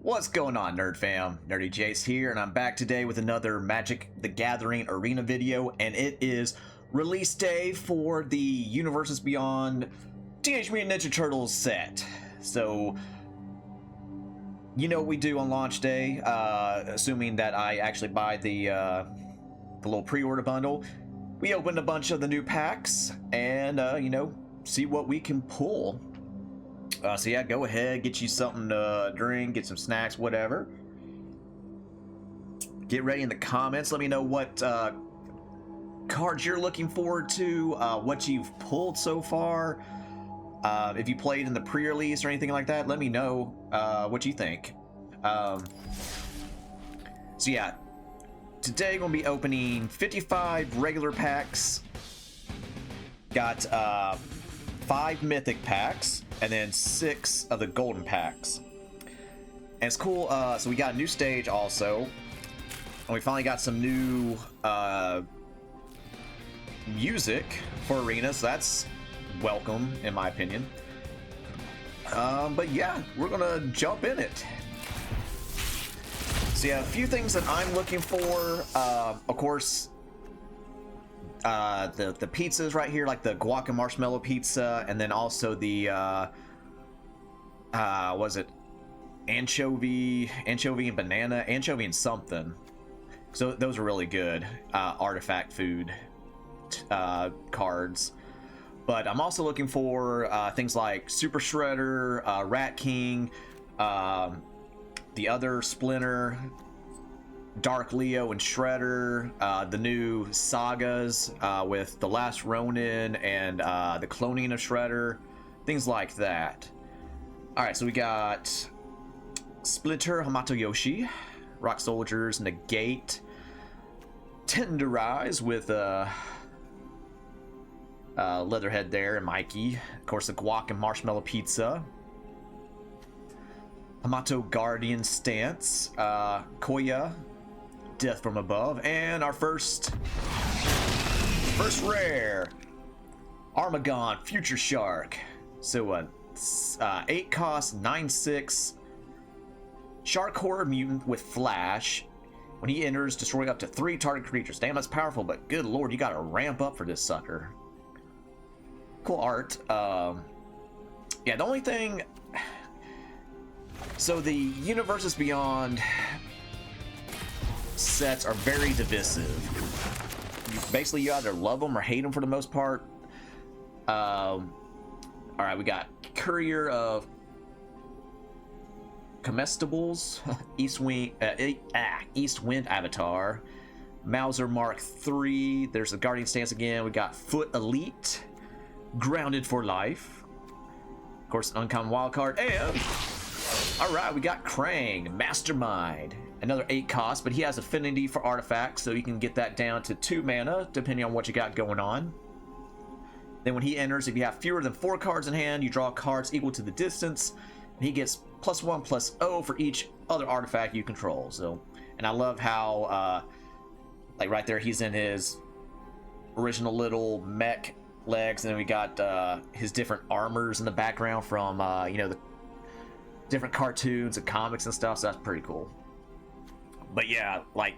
What's going on, Nerd Fam? Nerdy Jace here, and I'm back today with another Magic the Gathering Arena video, and it is release day for the Universes Beyond Teenage Mutant Ninja Turtles set. So, you know what we do on launch day, assuming that I actually buy the little pre-order bundle. We open a bunch of the new packs, and, you know, see what we can pull. So yeah, go ahead, get you something to drink, get some snacks, whatever. Get ready in the comments. Let me know what cards you're looking forward to, what you've pulled so far. If you played in the pre-release or anything like that, let me know what you think. So yeah, today we're going to be opening 55 regular packs. Got 5 mythic packs, and then 6 of the golden packs. And it's cool, so we got a new stage also, and we finally got some new music for Arena, so that's welcome in my opinion. But yeah, we're gonna jump in it. So yeah, a few things that I'm looking for, of course, the pizzas right here, like the guac and marshmallow pizza, and then also the was it anchovy and banana, anchovy and something. So those are really good artifact food cards. But I'm also looking for things like Super Shredder, Rat King, the other Splinter, Dark Leo and Shredder, the new sagas with The Last Ronin and the cloning of Shredder, things like that. Alright, so we got Splinter, Hamato Yoshi, Rock Soldiers, Negate, Tenderize with Leatherhead there and Mikey, of course the guac and marshmallow pizza, Hamato Guardian Stance, Koya, Death from Above, and our first rare, Armagon Future Shark. So 8 cost, 9/6 Shark Horror Mutant with Flash. When he enters, destroy up to 3 target creatures. Damn, that's powerful, but good lord, you gotta ramp up for this sucker. Cool art. Yeah, the only thing, so the Universes Beyond sets are very divisive. Basically, you either love them or hate them for the most part. Alright, we got Courier of Comestibles, East Wind Avatar, Mauser Mark III, there's the Guardian Stance again, we got Foot Elite, Grounded for Life, of course, Uncommon Wildcard, and alright, we got Krang, Mastermind, another 8 cost, but he has affinity for artifacts, so you can get that down to 2 mana, depending on what you got going on. Then when he enters, if you have fewer than 4 cards in hand, you draw cards equal to the distance, and he gets +1/+0 for each other artifact you control. So, and I love how, like right there, he's in his original little mech legs, and then we got his different armors in the background from, you know, the different cartoons and comics and stuff, so that's pretty cool. But yeah, like,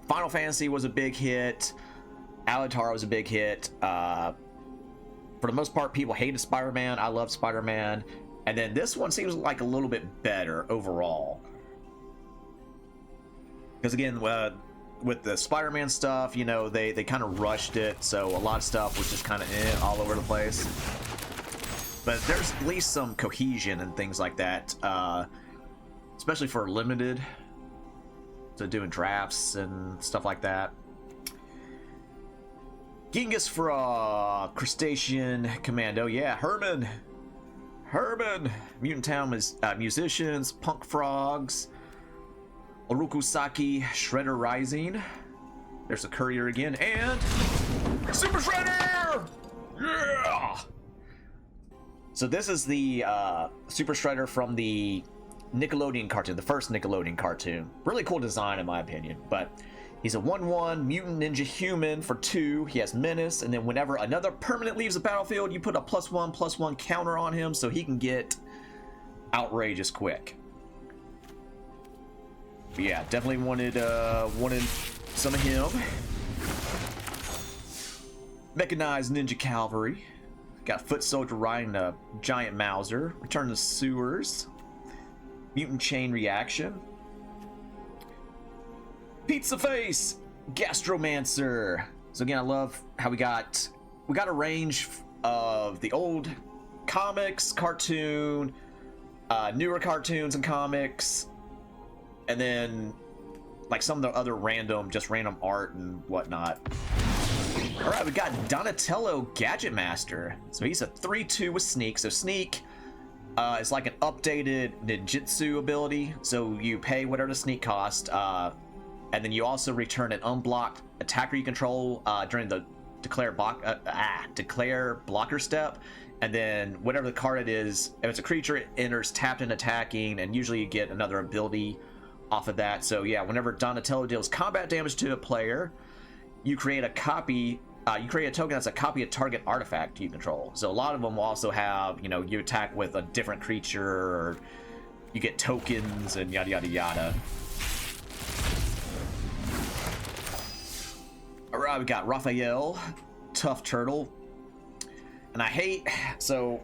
Final Fantasy was a big hit, Avatar was a big hit. For the most part, people hated Spider-Man. I love Spider-Man. And then this one seems like a little bit better overall. Because again, with the Spider-Man stuff, you know, they kind of rushed it, so a lot of stuff was just kind of all over the place. But there's at least some cohesion and things like that, especially for limited, so doing drafts and stuff like that. Genghis Frog, Crustacean Commando, yeah, Herman, Mutant Town Musicians, Punk Frogs, Orokusaki, Shredder Rising, there's a Courier again, and Super Shredder! Yeah! So this is the Super Shredder from the Nickelodeon cartoon, the first Nickelodeon cartoon. Really cool design in my opinion, but he's a 1/1 mutant ninja human for 2. He has menace, and then whenever another permanent leaves the battlefield, you put a +1/+1 counter on him so he can get outrageous quick. But yeah, definitely wanted some of him. Mechanized Ninja Cavalry. Got Foot Soldier riding a giant Mauser. Return to Sewers. Mutant Chain Reaction. Pizza Face. Gastromancer. So again, I love how we got a range of the old comics, cartoon, newer cartoons and comics, and then like some of the other random art and whatnot. All right, we got Donatello Gadget Master. So he's a 3/2 with Sneak. So Sneak is like an updated ninjutsu ability. So you pay whatever the Sneak cost, and then you also return an unblocked attacker you control during the declare blocker step. And then whatever the card it is, if it's a creature, it enters tapped and attacking, and usually you get another ability off of that. So yeah, whenever Donatello deals combat damage to a player, you create a copy. You create a token that's a copy of target artifact you control. So a lot of them will also have, you know, you attack with a different creature, or you get tokens and yada yada yada. All right, we got Raphael, Tough Turtle, and I hate, so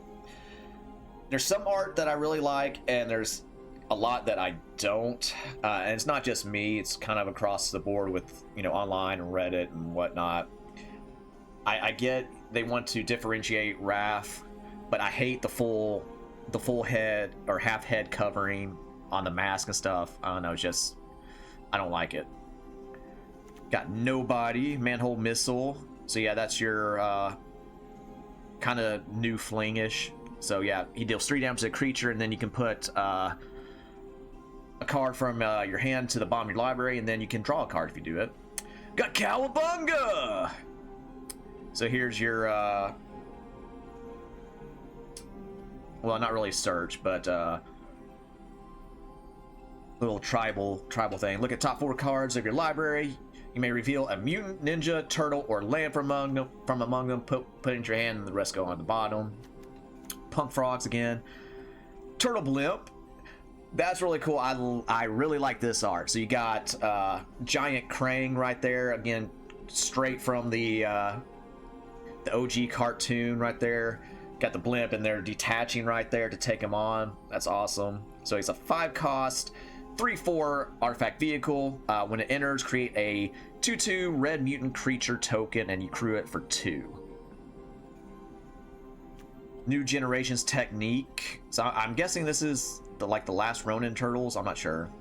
there's some art that I really like, and there's a lot that I don't, and it's not just me, it's kind of across the board with, you know, online and Reddit and whatnot. I get they want to differentiate Raph, but I hate the full head or half head covering on the mask and stuff. I don't know, it's just, I don't like it. Got Nobody, Manhole Missile. So yeah, that's your kind of new flingish. So yeah, he deals 3 damage to a creature, and then you can put a card from your hand to the bottom of your library, and then you can draw a card if you do it. Got Cowabunga! So here's your well, not really search, but little tribal thing. Look at top 4 cards of your library. You may reveal a mutant, ninja, turtle, or land from among them. Put it in your hand, and the rest go on the bottom. Punk Frogs again. Turtle Blimp. That's really cool. I really like this art. So you got giant Krang right there. Again, straight from the OG cartoon right there. Got the blimp, and they're detaching right there to take him on. That's awesome. So he's a 5 cost, 3/4 artifact vehicle. When it enters, create a 2/2 red mutant creature token, and you crew it for 2. New Generations Technique. So I'm guessing this is the last Ronin Turtles. I'm not sure.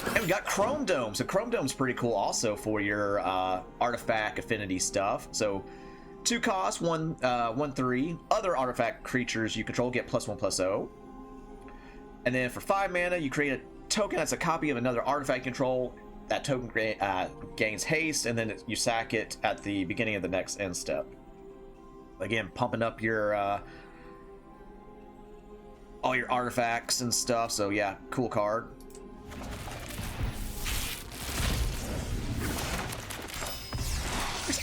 And we got Chrome Dome. So Chrome Dome's pretty cool also for your artifact affinity stuff. So 2 cost, 1/3. Other artifact creatures you control get +1/+0. And then for 5 mana, you create a token that's a copy of another artifact control. That token gains haste, and then you sack it at the beginning of the next end step. Again, pumping up your all your artifacts and stuff. So yeah, cool card.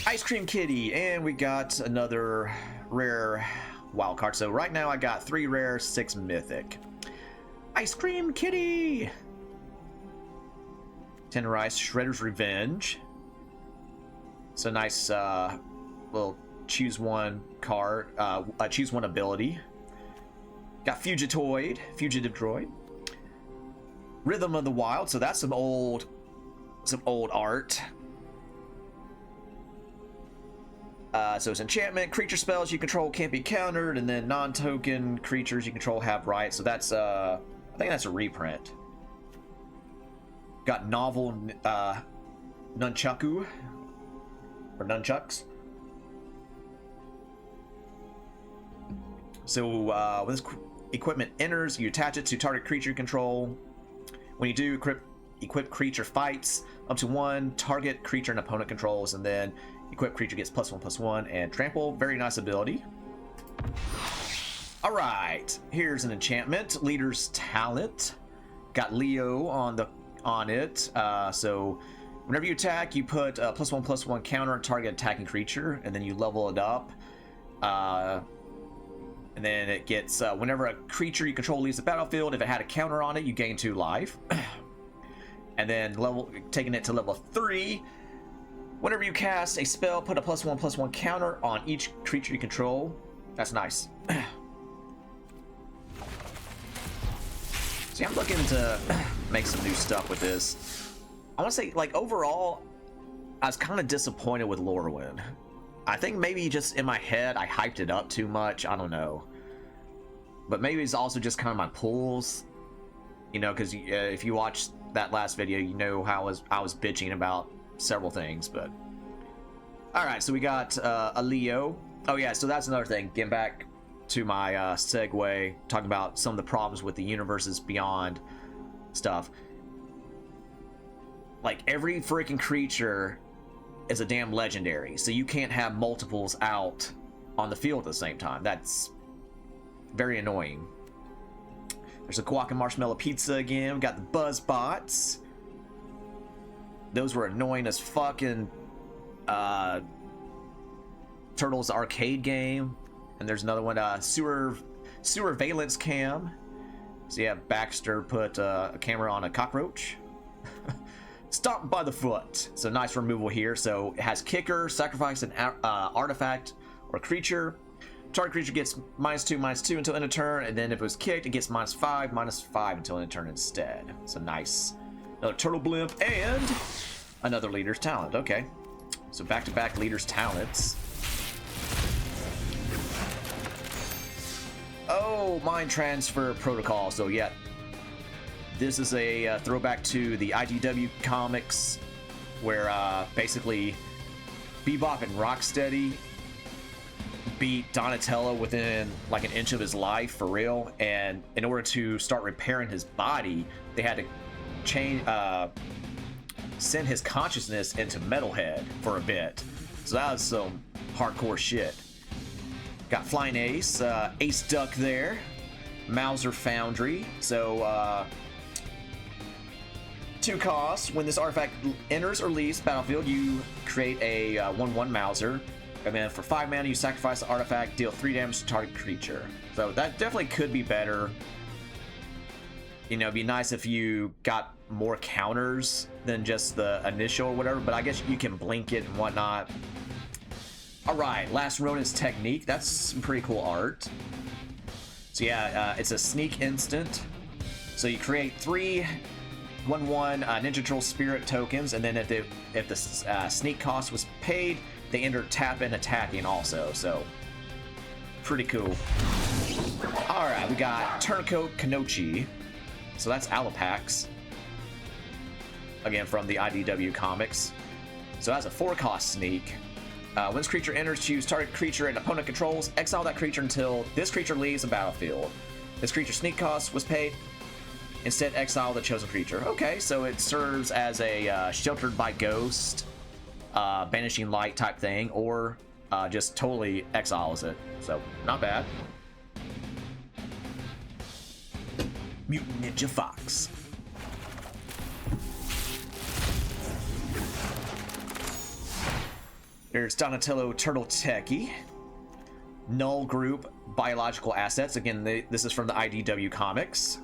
Ice Cream Kitty, and we got another rare wild card. So right now I got 3 rare, 6 mythic. Ice Cream Kitty! Tenderize Shredder's Revenge. So nice little choose one card, choose one ability. Got Fugitive Droid. Rhythm of the Wild, so that's some old art. So it's enchantment, creature spells you control can't be countered, and then non-token creatures you control have rights. So that's I think that's a reprint. Got Novel Nunchaku or Nunchucks. So when this equipment enters, you attach it to target creature you control. When you do, equip creature fights up to 1 target creature and opponent controls, and then equipped creature gets +1/+1 and trample. Very nice ability. All right, here's an enchantment. Leader's Talent. Got Leo on it. So whenever you attack, you put a +1/+1 counter on target attacking creature, and then you level it up. And then it gets whenever a creature you control leaves the battlefield, if it had a counter on it, you gain 2 life. And then taking it to level 3. Whenever you cast a spell, put a +1/+1 counter on each creature you control. That's nice. See, I'm looking to make some new stuff with this. I want to say, like, overall, I was kind of disappointed with Lorwyn. I think maybe just in my head, I hyped it up too much. I don't know. But maybe it's also just kind of my pulls. You know, because if you watch that last video, you know how I was bitching about several things. But alright, so we got a Leo. Oh yeah, so that's another thing. Getting back to my segue, talking about some of the problems with the universes beyond stuff. Like, every freaking creature is a damn legendary, so you can't have multiples out on the field at the same time. That's very annoying. There's a guac and marshmallow pizza again. We got the buzz bots. Those were annoying as fucking Turtles arcade game. And there's another one, sewer valence cam. So yeah, Baxter put a camera on a cockroach. Stomp by the foot. So nice removal here. So it has kicker, sacrifice an artifact or creature. Target creature gets -2/-2 until end of turn, and then if it was kicked, it gets -5/-5 until end of turn instead. So nice. Another turtle blimp and another leader's talent. Okay, so back-to-back leader's talents. Oh, mind transfer protocol. So yeah, this is a throwback to the IDW comics, where basically Bebop and Rocksteady beat Donatello within like an inch of his life for real, and in order to start repairing his body, they had to send his consciousness into Metalhead for a bit. So that was some hardcore shit. Got Flying Ace, Ace Duck there, Mauser Foundry. So 2 costs. When this artifact enters or leaves battlefield, you create a 1/1 Mauser. And then for 5 mana, you sacrifice the artifact, deal 3 damage to target creature. So that definitely could be better. You know, it'd be nice if you got more counters than just the initial or whatever, but I guess you can blink it and whatnot. Alright, Last Ronin's Technique. That's some pretty cool art. So yeah, it's a sneak instant. So you create 3 1/1 Ninja Turtle Spirit tokens, and then if the sneak cost was paid, they enter tap and attacking also, so pretty cool. Alright, we got Turncoat Kanochi. So that's Alapax. Again, from the IDW comics. So that's a 4-cost sneak. When this creature enters, choose target creature and opponent controls. Exile that creature until this creature leaves the battlefield. This creature's sneak cost was paid. Instead, exile the chosen creature. Okay, so it serves as a sheltered by ghost, banishing light type thing, or just totally exiles it. So not bad. Mutant Ninja Fox. There's Donatello Turtle Techie. Null Group Biological Assets. Again, this is from the IDW comics.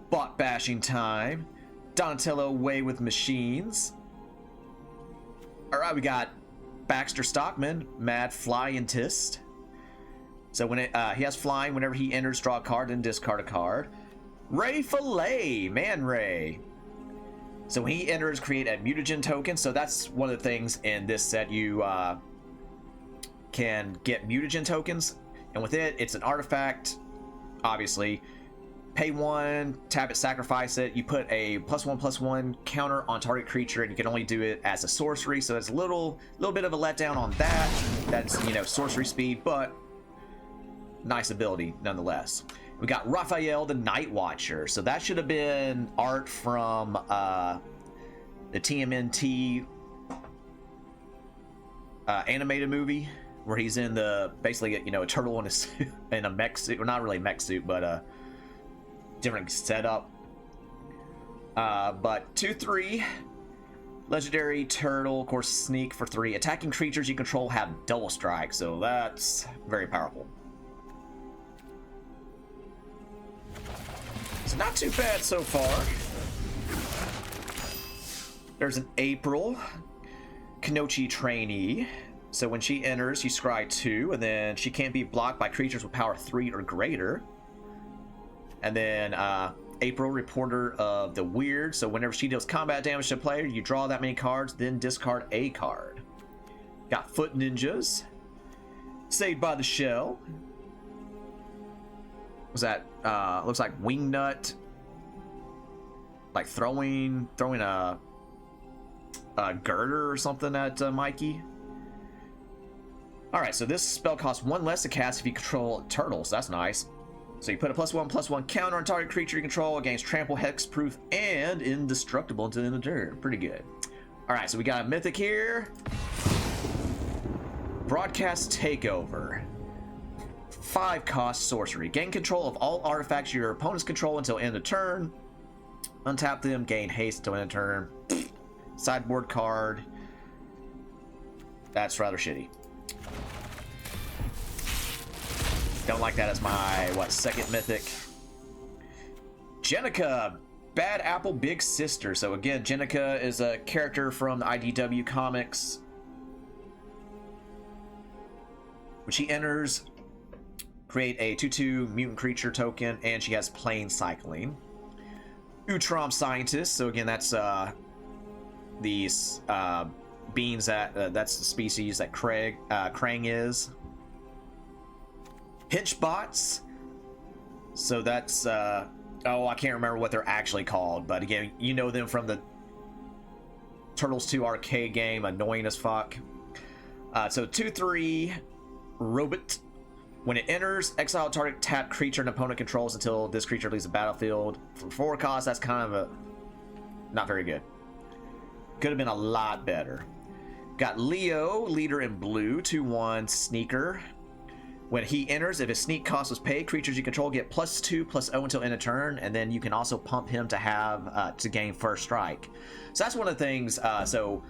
Bot bashing time. Donatello Way with Machines. Alright, we got Baxter Stockman, Mad Flyentist. So when he has flying, whenever he enters, draw a card and discard a card. Ray Fillet, Man Ray. So when he enters, create a mutagen token. So that's one of the things in this set. You can get mutagen tokens, and with it, it's an artifact, obviously. Pay 1, tap it, sacrifice it. You put a +1/+1 counter on target creature, and you can only do it as a sorcery. So it's a little bit of a letdown on that. That's, you know, sorcery speed, but nice ability nonetheless. We got Raphael the Night Watcher. So that should have been art from the TMNT animated movie, where he's in basically, you know, a turtle in a mech suit, or not really a mech suit, but different setup. But 2/3 legendary turtle, of course, sneak for 3. Attacking creatures you control have double strike, so that's very powerful. So not too bad so far. There's an April, Kenochi trainee. So when she enters, you scry 2, and then she can't be blocked by creatures with power 3 or greater. And then April, reporter of the weird. So whenever she deals combat damage to a player, you draw that many cards, then discard a card. Got Foot Ninjas, Saved by the Shell. Was that looks like Wingnut, like throwing a girder or something at Mikey. All right, so this spell costs 1 less to cast if you control turtles. That's nice. So you put a +1/+1 counter on target creature you control against trample, hexproof, and indestructible until the end of the turn. Pretty good. All right, so we got a mythic here. Broadcast Takeover. 5 cost sorcery. Gain control of all artifacts your opponents control until end of turn. Untap them, gain haste until end of turn. Sideboard card. That's rather shitty. Don't like that as my, second mythic. Jenica, Bad Apple Big Sister. So again, Jenica is a character from the IDW comics. When she enters, create a 2/2 mutant creature token, and she has plane cycling. Utrom Scientist. So again, that's these beings that's the species that Krang is. Hinchbots. So that's I can't remember what they're actually called, but again, you know them from the Turtles 2 arcade game, annoying as fuck. So 2/3 robot. When it enters, exile target tap creature an opponent controls until this creature leaves the battlefield. For 4 costs, that's kind of not very good. Could have been a lot better. Got Leo, leader in blue, 2/1 sneaker. When he enters, if his sneak cost was paid, creatures you control get +2/+0 until end of turn, and then you can also pump him to have to gain first strike. So that's one of the things. So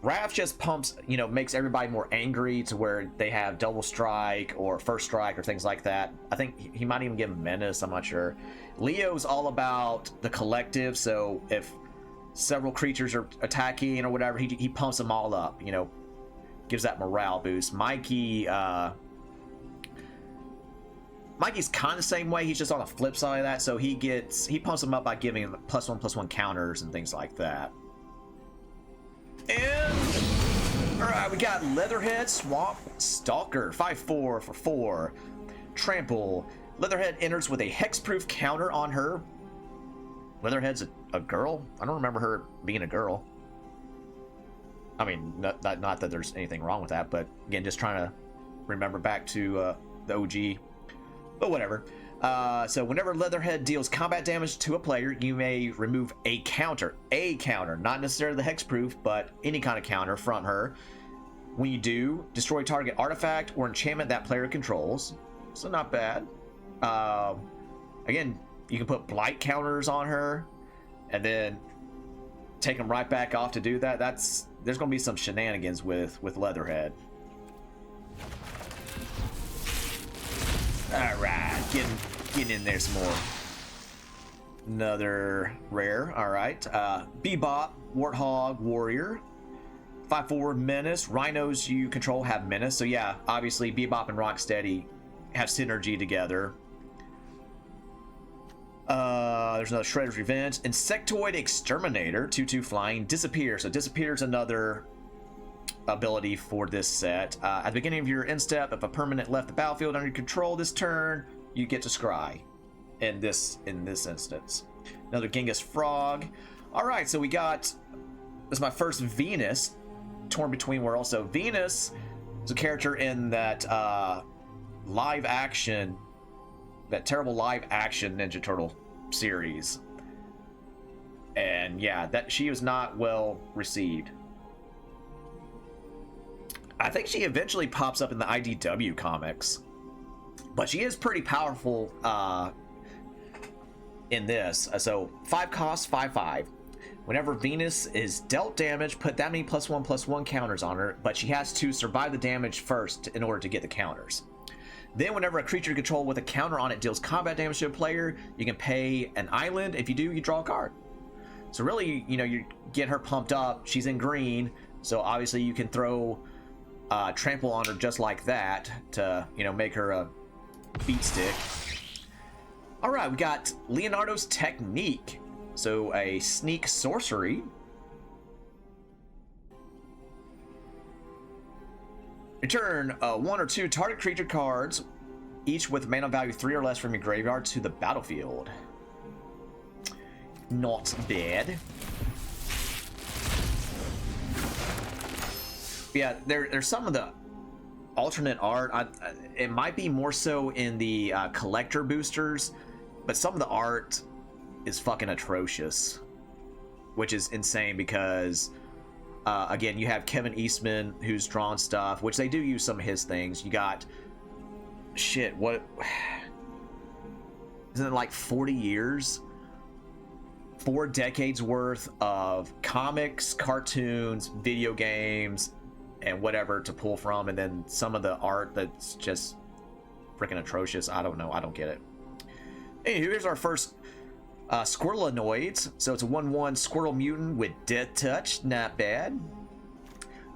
Raph just pumps, makes everybody more angry to where they have double strike or first strike or things like that. I think he might even give him menace. I'm not sure. Leo's all about the collective. So if several creatures are attacking or whatever, he pumps them all up. Gives that morale boost. Mikey's kind of the same way. He's just on the flip side of that. So he pumps them up by giving him +1/+1 counters and things like that. And all right, we got Leatherhead Swamp Stalker, 5/4 for 4. Trample. Leatherhead enters with a hexproof counter on her. Leatherhead's a girl. I don't remember her being a girl. I mean, not that there's anything wrong with that, but again, just trying to remember back to the OG. But whatever. So whenever Leatherhead deals combat damage to a player, you may remove a counter, not necessarily the hexproof, but any kind of counter from her. When you do, destroy target artifact or enchantment that player controls. So not bad. Again, you can put blight counters on her, and then take them right back off to do that. There's going to be some shenanigans with Leatherhead. All right, getting in there some more. Another rare. All right, Bebop, Warthog, Warrior, 5/4 Menace. Rhinos you control have Menace. So yeah, obviously Bebop and Rocksteady have synergy together. There's another Shredder's Revenge. Insectoid Exterminator, 2/2 flying. Disappear. So Disappear is another ability for this set. At the beginning of your end step, if a permanent left the battlefield under your control this turn, you get to scry. In this instance, another Genghis Frog. All right, so we got. This is my first Venus. Torn Between Worlds. So Venus is a character in that live action. That terrible live action Ninja Turtle series. And yeah, that she was not well received. I think she eventually pops up in the IDW comics. But she is pretty powerful in this. So 5 costs, 5/5. Whenever Venus is dealt damage, put that many +1/+1 counters on her, but she has to survive the damage first in order to get the counters. Then whenever a creature you control with a counter on it deals combat damage to a player, you can pay an island. If you do, you draw a card. So really, you know, you're getting her pumped up. She's in green, so obviously you can throw trample on her just like that to, you know, make her a beat stick. All right, we got Leonardo's Technique. So a sneak sorcery. Return 1 or 2 target creature cards, each with mana value 3 or less from your graveyard to the battlefield. Not bad. Yeah, there's some of the alternate art. It might be more so in the collector boosters, but some of the art is fucking atrocious, which is insane because again, you have Kevin Eastman who's drawn stuff, which they do use some of his things. You got shit, what isn't it, like 40 years, 4 decades worth of comics, cartoons, video games, and whatever to pull from, and then some of the art that's just freaking atrocious. I don't know, I don't get it. Hey, here's our first Squirrelanoids. So it's a 1/1 Squirrel Mutant with Death Touch, not bad.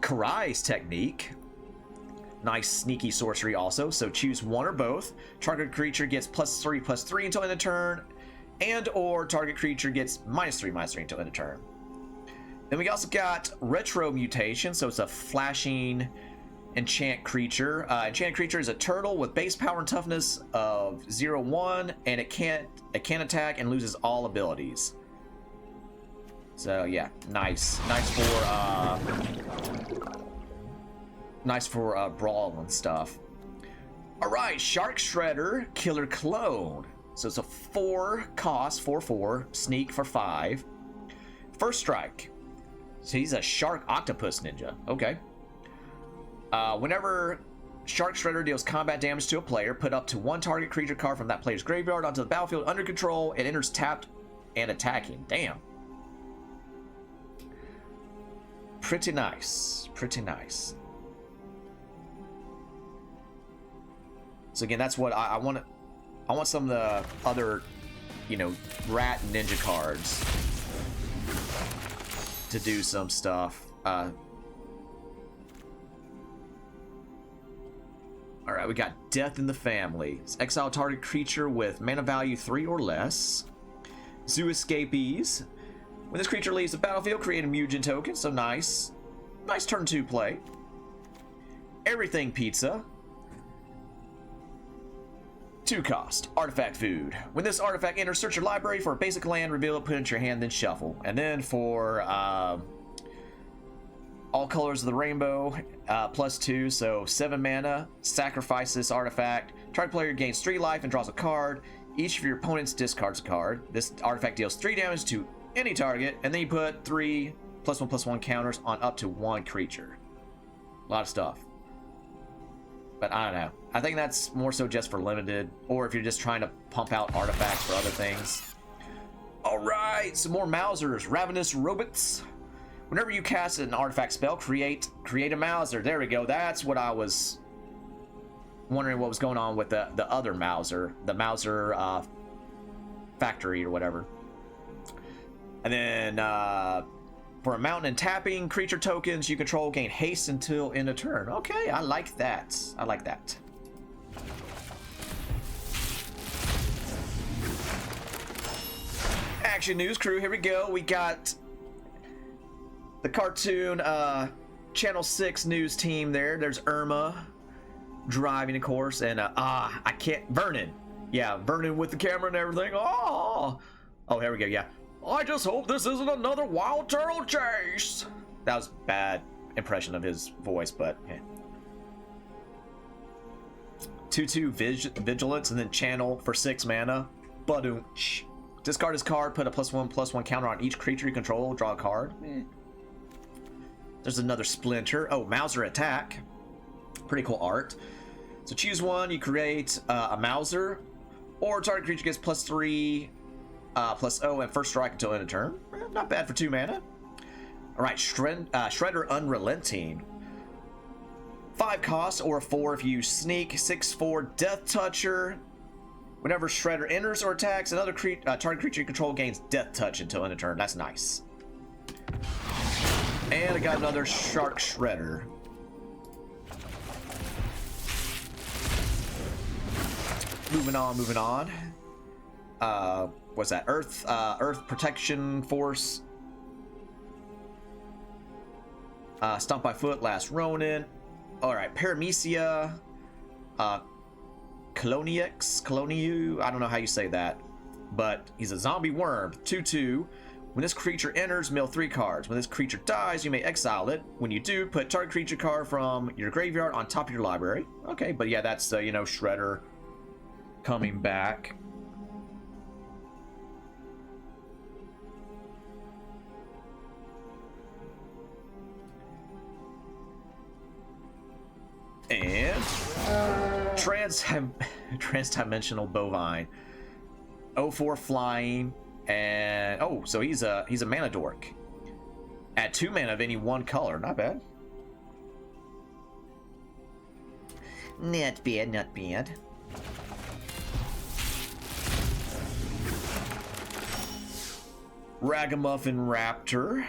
Karai's Technique, nice sneaky sorcery also. So choose one or both. Target creature gets +3/+3 until end of turn, and or target creature gets -3/-3 until end of turn. Then we also got Retro Mutation, so it's a flashing enchant creature. Enchant creature is a turtle with base power and toughness of 0/1, and it can attack and loses all abilities. So yeah, nice for brawl and stuff. All right, Shark Shredder, Killer Clone. So it's a 4 cost, 4/4, sneak for 5. First strike. So he's a Shark Octopus Ninja. Okay. Whenever Shark Shredder deals combat damage to a player, put up to 1 target creature card from that player's graveyard onto the battlefield under control. It enters tapped and attacking. Damn. Pretty nice. Pretty nice. So again, that's what I want. I want some of the other, you know, rat ninja cards to do some stuff. All right, we got Death in the Family. It's exile target creature with mana value 3 or less. Zoo Escapees. When this creature leaves the battlefield, create a Mutant token. So nice. Nice turn 2 play. Everything Pizza. 2 cost. Artifact Food. When this artifact enters, search your library for a basic land, reveal it, put it into your hand, then shuffle. And then for all colors of the rainbow, +2, so 7 mana. Sacrifice this artifact. Target player gains 3 life and draws a card. Each of your opponents discards a card. This artifact deals 3 damage to any target, and then you put 3 +1/+1 counters on up to 1 creature. A lot of stuff. But I don't know. I think that's more so just for limited, or if you're just trying to pump out artifacts for other things. All right, some more Mausers. Ravenous Robots. Whenever you cast an artifact spell, create a Mauser. There we go. That's what I was wondering what was going on with the other Mauser, the Mauser factory or whatever. And then for a mountain and tapping creature tokens you control gain haste until end of turn. Okay, I like that. I like that. Action News Crew, here we go. We got the cartoon Channel 6 news team there. There's Irma driving, of course, and I can't, Vernon. Yeah, Vernon with the camera and everything. Oh, here we go. Yeah. I just hope this isn't another wild turtle chase. That was a bad impression of his voice, but yeah. 2/2 vigilance and then channel for 6 mana. Badoonch. Discard his card, put a +1/+1 counter on each creature you control, draw a card. There's another Splinter. Oh, Mauser Attack. Pretty cool art. So choose one, you create a Mauser, or target creature gets +3 +0 and first strike until end of turn. Not bad for 2 mana. All right, Shredder Unrelenting. 5 costs or 4 if you sneak. 6/4 Death Toucher. Whenever Shredder enters or attacks, another target creature you control gains Death Touch until end of turn. That's nice. And I got another Shark Shredder. Moving on. What's that? Earth Protection Force. Stomp by Foot, Last Ronin. Alright, Paramecia. Coloniu, I don't know how you say that. But he's a zombie worm. 2/2. When this creature enters, mill 3 cards. When this creature dies, you may exile it. When you do, put target creature card from your graveyard on top of your library. Okay, but yeah, that's, you know, Shredder coming back. And transdimensional bovine. 0/4 flying, and oh, so he's a mana dork. Add 2 mana of any one color. Not bad. Not bad. Ragamuffin Raptor.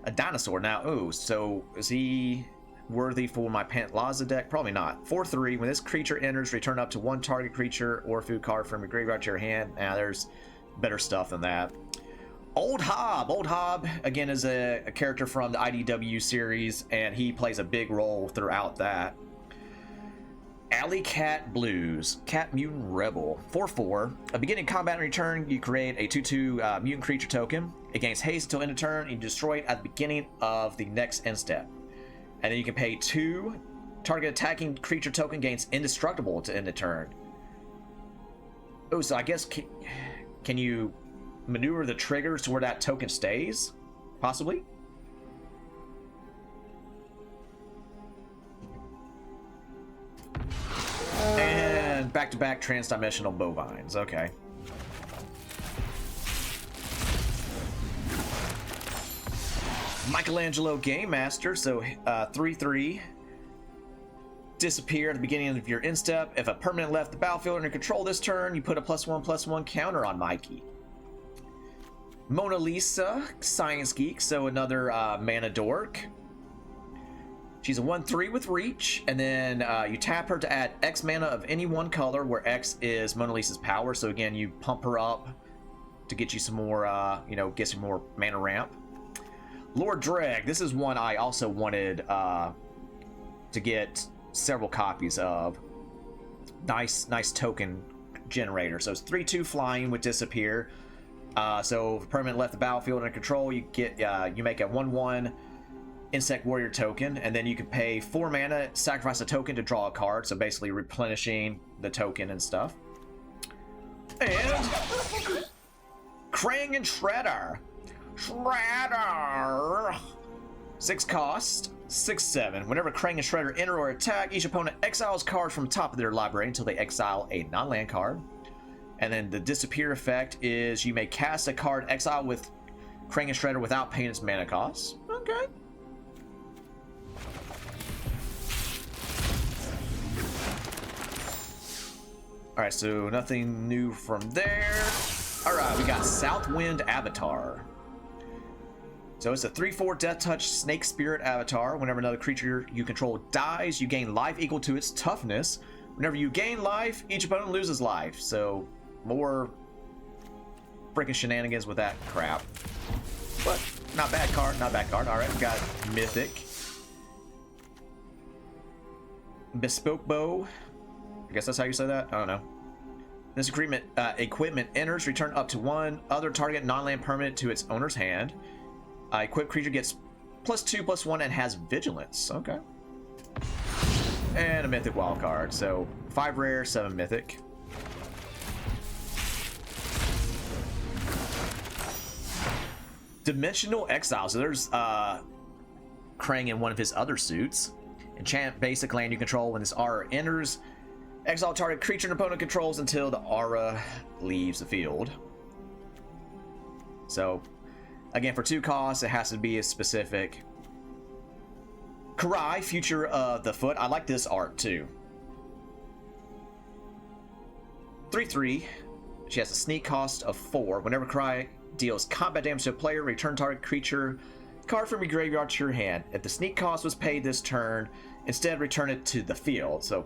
A dinosaur. Now, oh, so is he worthy for my Pantlaza deck? Probably not. 4/3. When this creature enters, return up to 1 target creature or food card from your graveyard to your hand. Now, there's better stuff than that. Old Hob. Old Hob, again, is a character from the IDW series, and he plays a big role throughout that. Alley Cat Blues. Cat Mutant Rebel. 4/4. A beginning combat in return, you create a 2/2 mutant creature token. It gains haste until end of turn, and you destroy it at the beginning of the next end step. And then you can pay 2. Target attacking creature token gains indestructible to end of turn. Oh, so I guess can you maneuver the triggers to where that token stays? Possibly? And back-to-back transdimensional bovines. Okay. Michelangelo Game Master. So 3/3. Disappear at the beginning of your end step. If a permanent left the battlefield under control this turn, you put a +1/+1 counter on Mikey. Mona Lisa, Science Geek, so another mana dork. She's a 1/3 with reach, and then you tap her to add X mana of any one color, where X is Mona Lisa's power. So again, you pump her up to get you some more, get some more mana ramp. Lord Dreg, this is one I also wanted to get several copies of. Nice token generator. So it's 3/2 flying with disappear. So if a permanent left the battlefield under control, you get you make a 1/1 insect warrior token, and then you can pay 4 mana, sacrifice a token to draw a card. So basically replenishing the token and stuff. And Krang and Shredder. 6 cost, 6/7. Whenever Krang and Shredder enter or attack, each opponent exiles cards from the top of their library until they exile a non-land card. And then the disappear effect is you may cast a card exile with Krang and Shredder without paying its mana cost. Okay. Alright, so nothing new from there. Alright, we got Southwind Avatar. So it's a 3/4 Death Touch Snake Spirit Avatar. Whenever another creature you control dies, you gain life equal to its toughness. Whenever you gain life, each opponent loses life. So more freaking shenanigans with that crap. But not bad card, not bad card. Alright, we got Mythic. Bespoke Bow. I guess that's how you say that? I don't know. This equipment enters, return up to 1 other target non-land permanent to its owner's hand. Equipped creature gets +2/+1 and has vigilance. Okay. And a mythic wild card. So 5 rare, 7 mythic. Dimensional Exile. So there's Krang in one of his other suits. Enchant basic land you control. When this aura enters, exile target creature an opponent controls until the aura leaves the field. So again, for 2 costs, it has to be a specific. Karai, Future of the Foot. I like this art too. 3/3. She has a sneak cost of 4. Whenever Cry deals combat damage to a player, return target creature card from your graveyard to your hand. If the sneak cost was paid this turn, instead return it to the field. So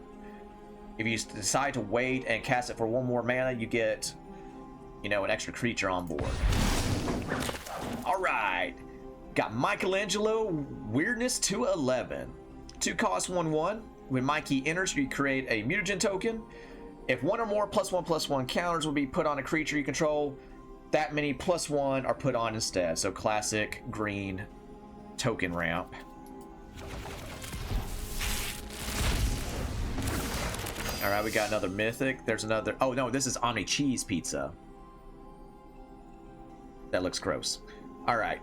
if you decide to wait and cast it for 1 more mana, you get, you know, an extra creature on board. All right, got Michelangelo, weirdness to 11. 2 cost 1/1. When Mikey enters, you create a mutagen token. If 1 or more +1/+1 counters will be put on a creature you control, that many +1 are put on instead. So classic green token ramp. All right, we got another mythic. There's another. Oh no, this is Omni Cheese Pizza. That looks gross. All right.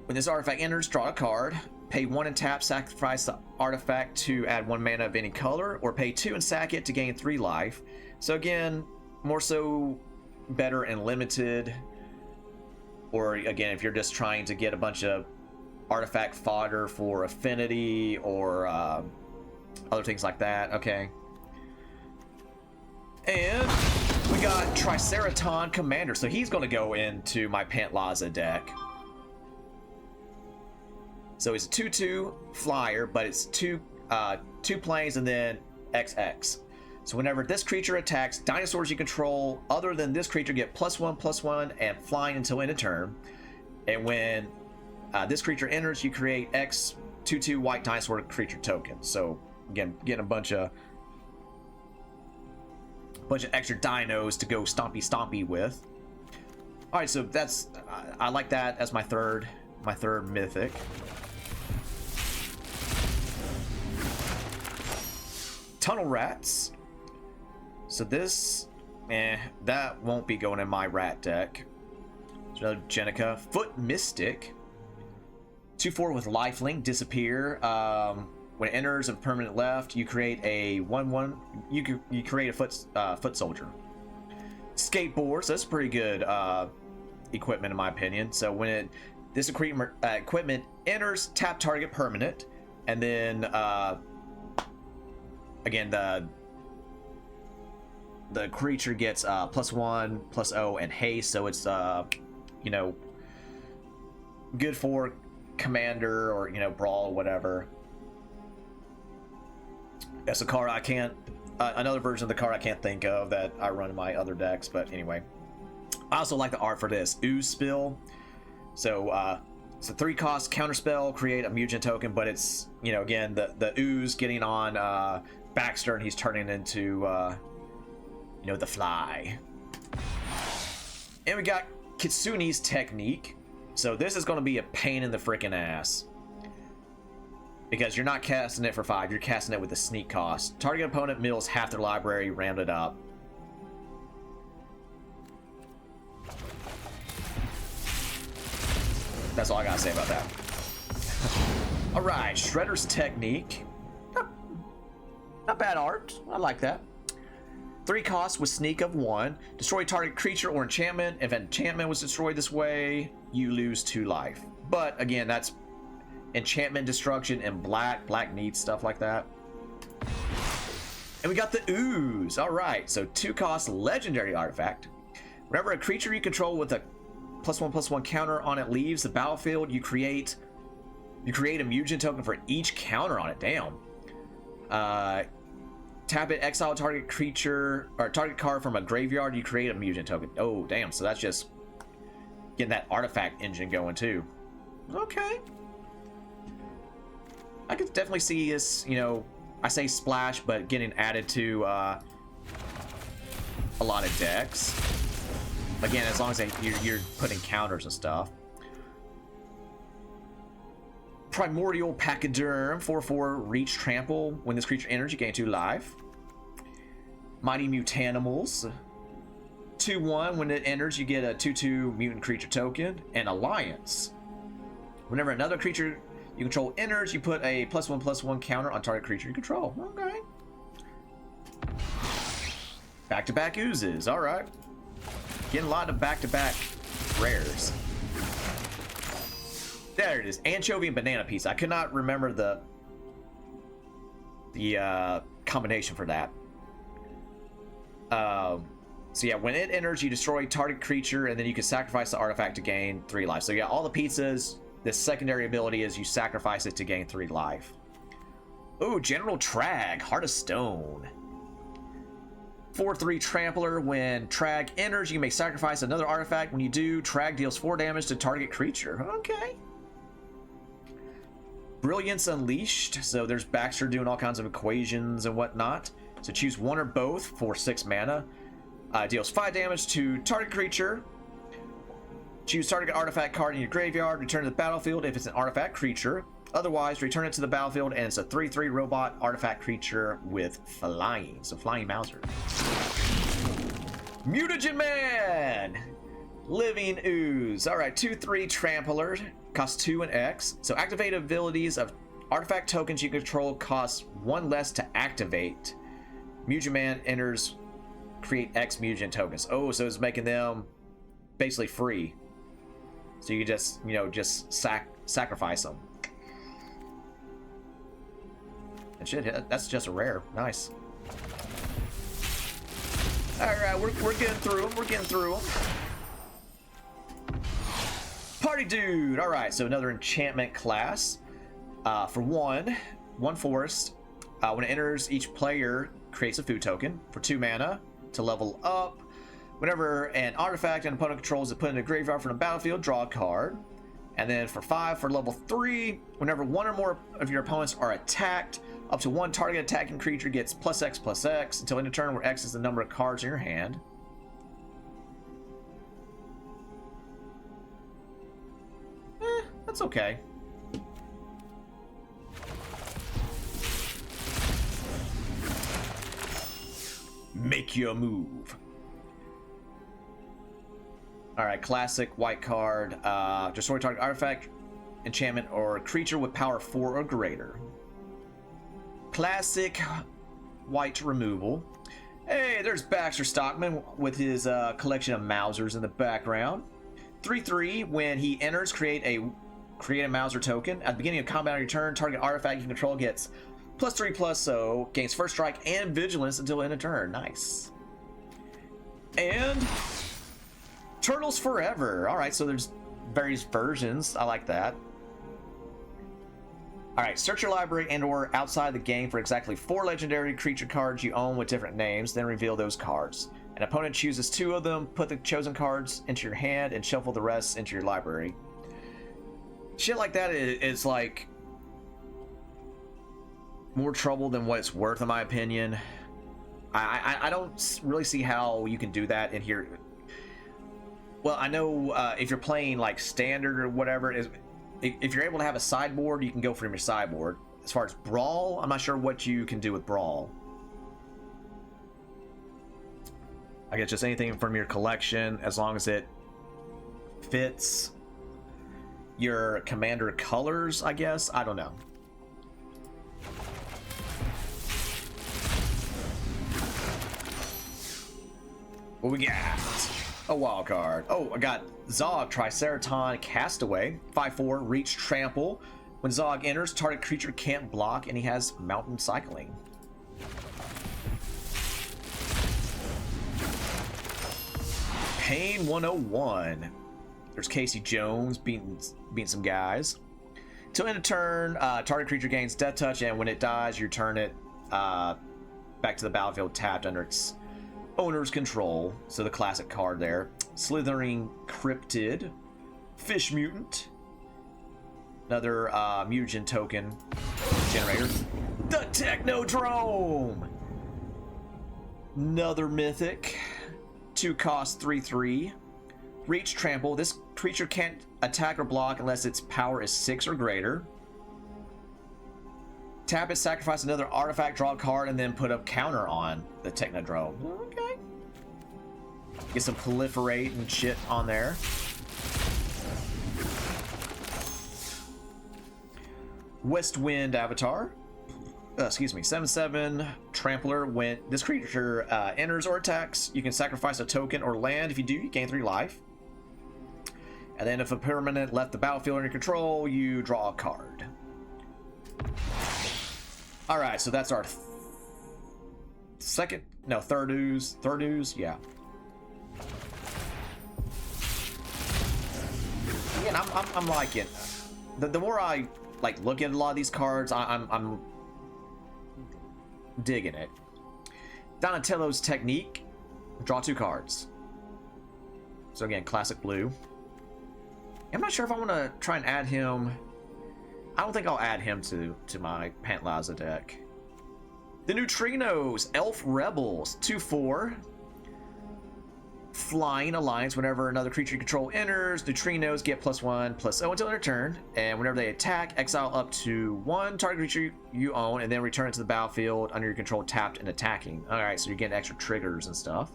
When this artifact enters, draw a card. Pay 1 and tap, sacrifice the artifact to add 1 mana of any color, or pay 2 and sack it to gain 3 life. So again, more so better and limited. Or again, if you're just trying to get a bunch of artifact fodder for affinity or other things like that. Okay. And we got Triceraton Commander. So he's going to go into my Pantlaza deck. So it's a 2/2 flyer, but it's two planes and then XX. So whenever this creature attacks, dinosaurs you control other than this creature get +1/+1 and flying until end of turn. And when this creature enters, you create X 2/2 white dinosaur creature token. So again, getting a bunch of extra dinos to go stompy with. All right, so that's I like that as my third mythic. Tunnel Rats. So this, that won't be going in my rat deck. There's another Jenica. Foot Mystic. 2/4 with lifelink, disappear. When it enters a permanent left, you create a 1/1. You create a foot soldier. Skateboard. So that's pretty good equipment in my opinion. So when this equipment enters, tap target permanent, and then again the creature gets +1/+0 and haste, so it's you know, good for commander or, you know, brawl or whatever. That's a card I can't another version of the card I can't think of that I run in my other decks, but anyway. I also like the art for this Ooze Spill. So it's a 3 cost counterspell, create a mutant token, but it's, you know, again the ooze getting on Baxter and he's turning into you know, the fly. And we got Kitsune's Technique. So this is going to be a pain in the freaking ass, because you're not casting it for 5, you're casting it with a sneak cost. Target opponent mills half their library, rounded up. That's all I gotta say about that. All right, Shredder's Technique. Not bad art. I like that. 3 costs with sneak of 1. Destroy target creature or enchantment. If an enchantment was destroyed this way, you lose 2 life. But again, that's enchantment destruction and black needs stuff like that. And we got the Ooze. All right, so 2 cost legendary artifact. Whenever a creature you control with a +1/+1 counter on it leaves the battlefield, you create a mutant token for each counter on it. Damn. Tap it, exile target creature or target card from a graveyard, you create a mutant token. Oh damn, so that's just getting that artifact engine going too. Okay, I could definitely see this, you know, I say splash, but getting added to a lot of decks. Again, as long as you're putting counters and stuff. Primordial Pachyderm, 4/4 reach trample. When this creature enters, you gain 2 life. Mighty Mutanimals, 2/1. When it enters, you get a 2/2 mutant creature token. And Alliance. Whenever another creature you control enters, you put a +1/+1 counter on target creature you control. Okay. Back-to-back oozes. All right. Getting a lot of back-to-back rares. There it is, anchovy and banana pizza. I could not remember the combination for that. So yeah, when it enters, you destroy target creature, and then you can sacrifice the artifact to gain 3 life. So yeah, all the pizzas, this secondary ability is you sacrifice it to gain 3 life. Ooh, General Trag, Heart of Stone. 4/3 Trampler. When Trag enters, you may sacrifice another artifact. When you do, Trag deals 4 damage to target creature. Okay. Brilliance Unleashed. So there's Baxter doing all kinds of equations and whatnot. So choose one or both for 6 mana. Deals 5 damage to target creature. Choose target artifact card in your graveyard. Return to the battlefield if it's an artifact creature. Otherwise, return it to the battlefield, and it's a 3/3 robot artifact creature with flying. So flying Mauser. Mutagen Man! Living Ooze. Alright, 2/3 Trampler. Costs 2 and X. So activate abilities of artifact tokens you control cost 1 less to activate. Mutagen Man enters, create X Mutagen tokens. Oh, so it's making them basically free. So you just, you know, just sacrifice them. And shit, that's just a rare. Nice. Alright, we're getting through them. We're getting through them. Party Dude. Alright, so another enchantment class. For one forest. When it enters, each player creates a food token for 2 mana to level up. Whenever an artifact an opponent controls is put in a graveyard from the battlefield, draw a card. And then for 5, for level 3, whenever one or more of your opponents are attacked, up to 1 target attacking creature gets +X/+X until end of turn, where X is the number of cards in your hand. That's okay. Make your move. Alright, classic white card. Destroy target artifact, enchantment, or creature with power 4 or greater. Classic white removal. Hey, there's Baxter Stockman with his collection of Mausers in the background. 3/3, when he enters, create a Mauser token. At the beginning of combat on your turn, target artifact you control gets +3/+, so gains first strike and vigilance until end of turn. Nice. And Turtles Forever. Alright, so there's various versions. I like that. Alright, search your library and or outside the game for exactly 4 legendary creature cards you own with different names, then reveal those cards. An opponent chooses 2 of them, put the chosen cards into your hand, and shuffle the rest into your library. Shit like that is like more trouble than what it's worth, in my opinion. I don't really see how you can do that in here. Well, I know if you're playing like standard or whatever it is, if you're able to have a sideboard, you can go from your sideboard. As far as Brawl, I'm not sure what you can do with Brawl. I guess just anything from your collection, as long as it fits your commander colors, I guess. I don't know. What we got? A wild card. Oh, I got Zog, Triceraton, Castaway. 5/4, Reach, Trample. When Zog enters, target creature can't block, and he has Mountain Cycling. Pain 101. There's Casey Jones beating some guys. Till end of turn, target creature gains Death Touch, and when it dies, you return it back to the battlefield tapped under its owner's control. So the classic card there. Slithering Cryptid. Fish Mutant. Another mutagen token generator. The Technodrome! Another mythic. 2 cost 3/3. Reach, Trample. This creature can't attack or block unless its power is 6 or greater. Tap it, sacrifice another artifact, draw a card, and then put a counter on the Technodrome. Okay. Get some proliferate and shit on there. West Wind Avatar. Excuse me. 7/7 Trampler. When this creature enters or attacks, you can sacrifice a token or land. If you do, you gain 3 life. And then if a permanent left the battlefield under control, you draw a card. Alright, so that's our third ooze, yeah. Again, I'm liking the more I like look at a lot of these cards, I'm digging it. Donatello's Technique, draw 2 cards. So again, classic blue. I'm not sure if I want to try and add him. I don't think I'll add him to my Pantlaza deck. The Neutrinos, Elf Rebels, 2/4. Flying Alliance. Whenever another creature you control enters, Neutrinos get +1/+0 until their turn. And whenever they attack, exile up to 1 target creature you own, and then return it to the battlefield under your control, tapped and attacking. Alright, so you're getting extra triggers and stuff.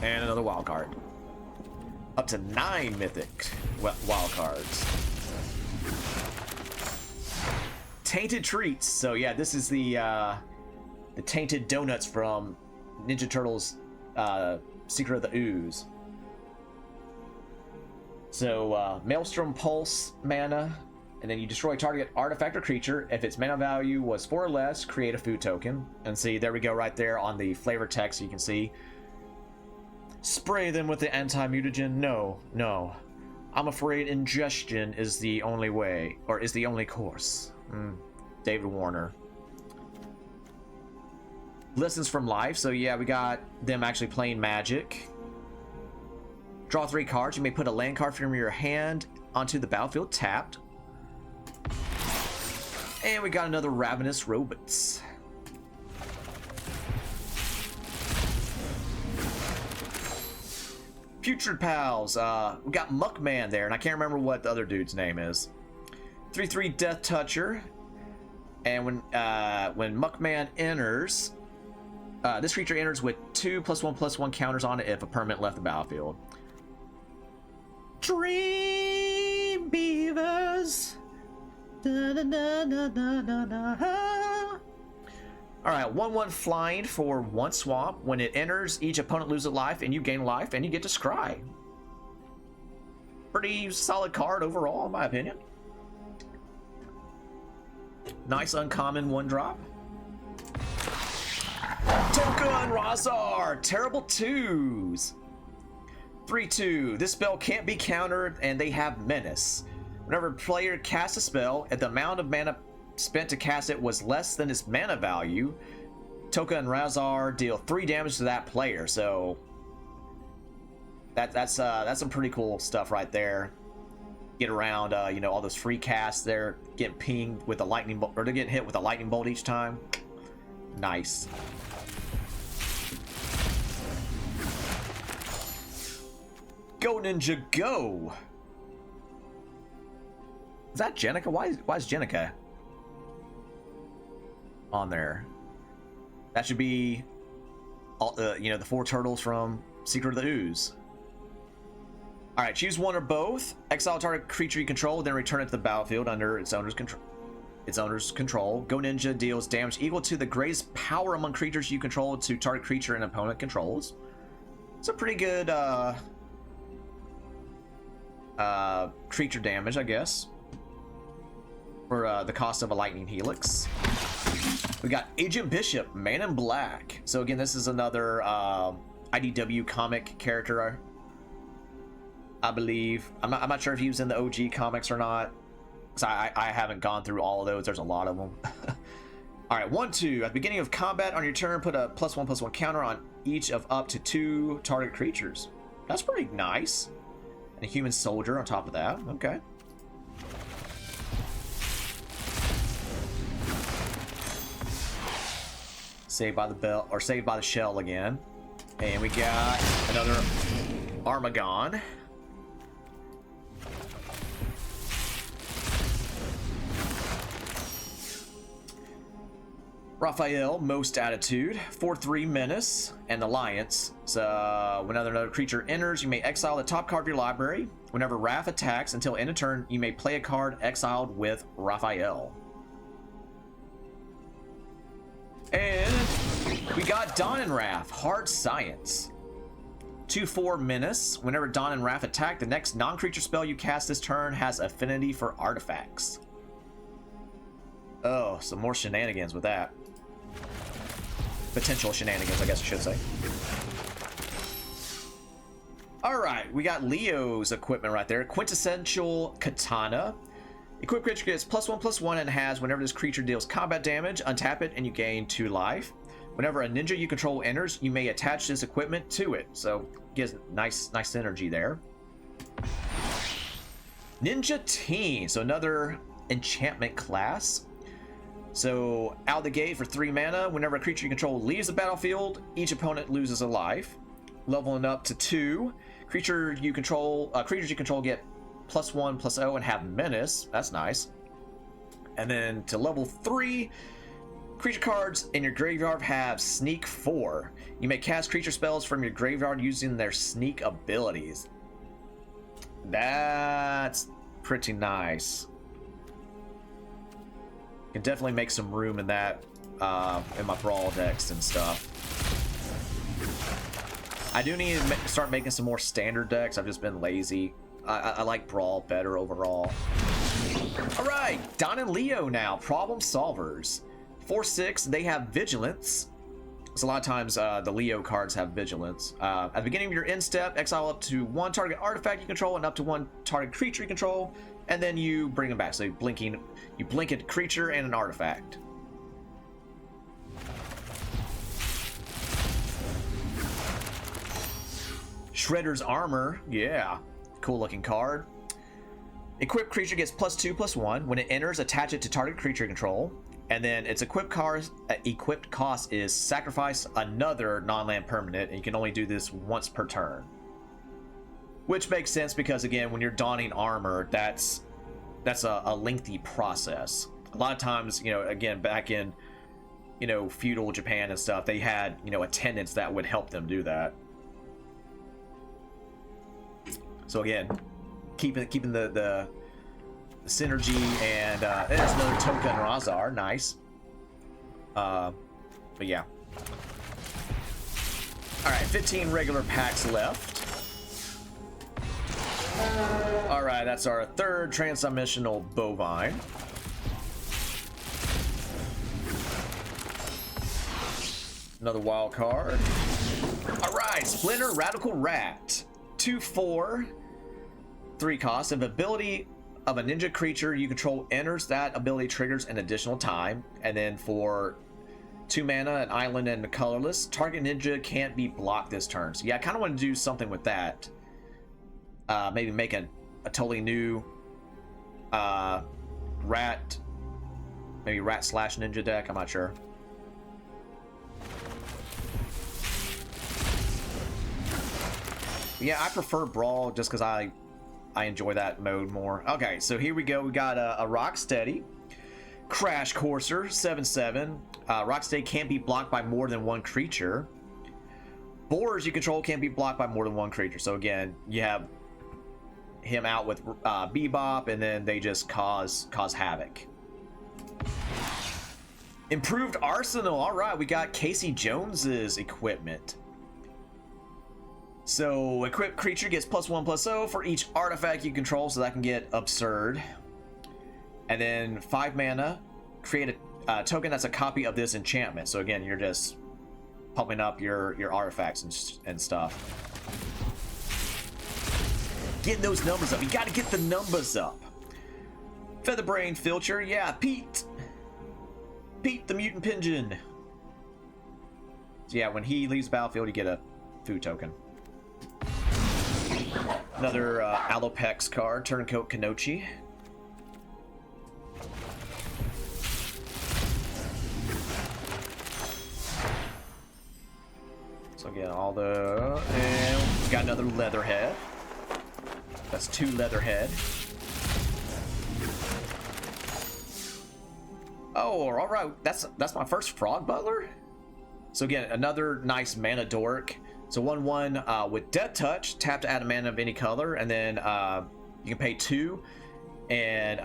And another wild card. Up to 9 mythic wild cards. Tainted Treats. So yeah, this is the tainted donuts from Ninja Turtles Secret of the Ooze. So Maelstrom Pulse mana, and then you destroy target artifact or creature. If its mana value was 4 or less, create a food token. And see, there we go right there on the flavor text, you can see. Spray them with the anti-mutagen? No. I'm afraid ingestion is the only way, or is the only course. David Warner. Lessons from Life. So yeah, we got them actually playing Magic. Draw 3 cards. You may put a land card from your hand onto the battlefield tapped. And we got another Ravenous Robots. Putrid Pals. We got Muckman there, and I can't remember what the other dude's name is. 3/3 Death Toucher. And when Muckman enters, this creature enters with 2 +1/+1 counters on it if a permanent left the battlefield. Dream Beavers. Da, da, da, da, da, da, da. Alright, 1/1 flying for 1 swamp. When it enters, each opponent loses a life and you gain life and you get to scry. Pretty solid card overall, in my opinion. Nice uncommon 1-drop. Toka and Razar, terrible 2s. 3/2. This spell can't be countered and they have menace. Whenever a player casts a spell, if the amount of mana spent to cast it was less than its mana value, Toka and Razar deal 3 damage to that player. So that's some pretty cool stuff right there. Get around all those free casts there, getting pinged with a lightning bolt, or they're getting hit with a lightning bolt each time. Nice. Go Ninja Go. Is that Jenica? Why is Jenica on there? That should be all the 4 turtles from Secret of the Ooze. Alright, choose one or both. Exile target creature you control, then return it to the battlefield under its owner's control. Go Ninja deals damage equal to the greatest power among creatures you control to target creature and opponent controls. It's a pretty good creature damage, I guess, for the cost of a lightning helix. We got Agent Bishop, Man in Black. So again, this is another IDW comic character, I believe. I'm not sure if he was in the OG comics or not, because I haven't gone through all of those. There's a lot of them. All right, 1/2. At the beginning of combat on your turn, put a +1/+1 counter on each of up to 2 target creatures. That's pretty nice. And a human soldier on top of that. Okay. Saved by the bell, or Saved by the Shell again. And we got another Armagon. Raphael, Most Attitude, 4/3 Menace, and Alliance. So whenever another creature enters, you may exile the top card of your library. Whenever Raph attacks, until end of turn, you may play a card exiled with Raphael. And we got Dawn and Raph, Hard Science. 2/4 Menace. Whenever Dawn and Raph attack, the next non-creature spell you cast this turn has affinity for artifacts. Oh, some more shenanigans with that. potential shenanigans, I guess I should say. Alright, we got Leo's equipment right there. Quintessential Katana. Equipped creature gets +1/+1 and has whenever this creature deals combat damage, untap it and you gain 2 life. Whenever a ninja you control enters, you may attach this equipment to it. So gives nice synergy there. Ninja Teen, so another enchantment class. So out the gate for 3 mana, whenever a creature you control leaves the battlefield, each opponent loses a life. Leveling up to 2, creatures you control get +1/+0 and have menace. That's nice. And then to level 3, creature cards in your graveyard have sneak 4. You may cast creature spells from your graveyard using their sneak abilities. That's pretty nice. Can definitely make some room in that in my brawl decks and stuff. I do need to start making some more standard decks. I've just been lazy. I like brawl better overall. All right, Don and Leo now, problem solvers. 4/6, they have vigilance. So a lot of times the Leo cards have vigilance. At the beginning of your end step, exile up to 1 target artifact you control and up to 1 target creature you control, and then you bring them back. So you blink a creature and an artifact. Shredder's Armor, yeah, cool looking card. Equipped creature gets +2/+1. When it enters, attach it to target creature control. And then its equipped cost is sacrifice another non-land permanent, and you can only do this once per turn. Which makes sense because, again, when you're donning armor, that's a lengthy process. A lot of times, you know, again, back in, you know, feudal Japan and stuff, they had, you know, attendants that would help them do that. So again, keeping the synergy, and there's another token Razar, nice. But yeah. All right, 15 regular packs left. All right, that's our 3rd transdimensional bovine. Another wild card. All right, Splinter Radical Rat. 2/4, 3 cost. If ability of a ninja creature you control enters, that ability triggers an additional time. And then for 2 mana, an island and a colorless, target ninja can't be blocked this turn. So yeah, I kind of want to do something with that. Maybe make a totally new rat, maybe rat/ninja deck. I'm not sure. Yeah, I prefer brawl just because I enjoy that mode more. Okay, so here we go. We got a Rocksteady, Crash Courser, 7/7. Rocksteady can't be blocked by more than 1 creature. Boars you control can't be blocked by more than 1 creature. So again, you have him out with Bebop, and then they just cause havoc. Improved Arsenal. All right, we got Casey Jones's equipment. So, equipped creature gets +1/+0 for each artifact you control, so that can get absurd. And then 5 mana, create a token that's a copy of this enchantment. So again, you're just pumping up your artifacts and stuff. Getting those numbers up. You got to get the numbers up. Featherbrain Filcher, yeah, Pete the Mutant Pigeon. So yeah, when he leaves the battlefield, you get a food token. Another Alopex card, Turncoat Kanochi. So again, and we got another Leatherhead. That's 2 Leatherhead. Oh, all right. That's my first Frog Butler. So again, another nice mana dork. So 1/1 with Death Touch, tap to add a mana of any color, and then you can pay 2, and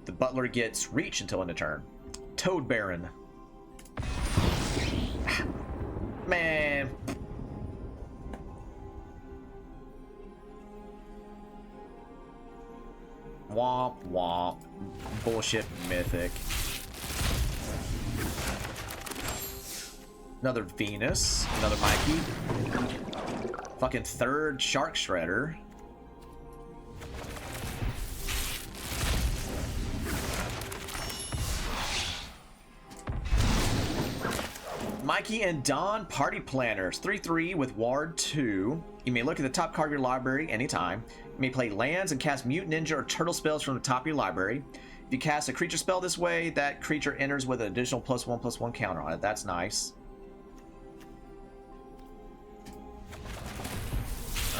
the Butler gets reach until end of turn. Toad Baron. Man. Womp womp. Bullshit mythic. Another Venus. Another Mikey. Fucking third Shark Shredder. Mikey and Don, Party Planners. 3/3 with Ward 2. You may look at the top card of your library anytime. You may play lands and cast Mutant, Ninja, or Turtle spells from the top of your library. If you cast a creature spell this way, that creature enters with an additional +1/+1 counter on it. That's nice.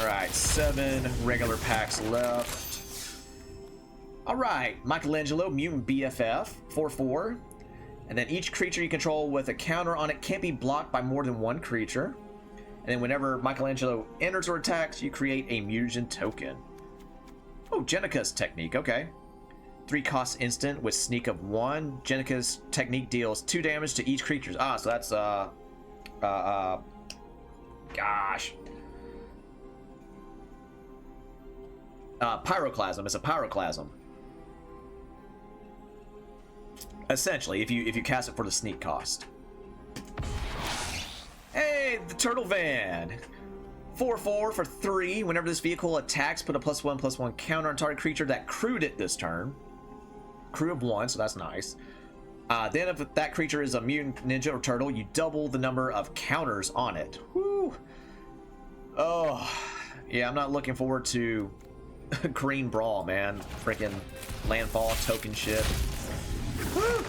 Alright, 7 regular packs left. Alright, Michelangelo, Mutant BFF, 4/4. And then each creature you control with a counter on it can't be blocked by more than one creature. And then whenever Michelangelo enters or attacks, you create a mutagen token. Oh, Jenica's technique, okay. 3 cost instant with sneak of 1. Jenica's technique deals 2 damage to each creature. Ah, so that's, gosh. Pyroclasm. It's a pyroclasm. Essentially, if you cast it for the sneak cost. Hey, the Turtle Van. 4/4 for 3. Whenever this vehicle attacks, put a +1/+1 counter on target creature that crewed it this turn. Crew of 1, so that's nice. Then if that creature is a mutant, ninja, or turtle, you double the number of counters on it. Woo! Oh, yeah, I'm not looking forward to Green Brawl, man. Freaking landfall token shit. Woo!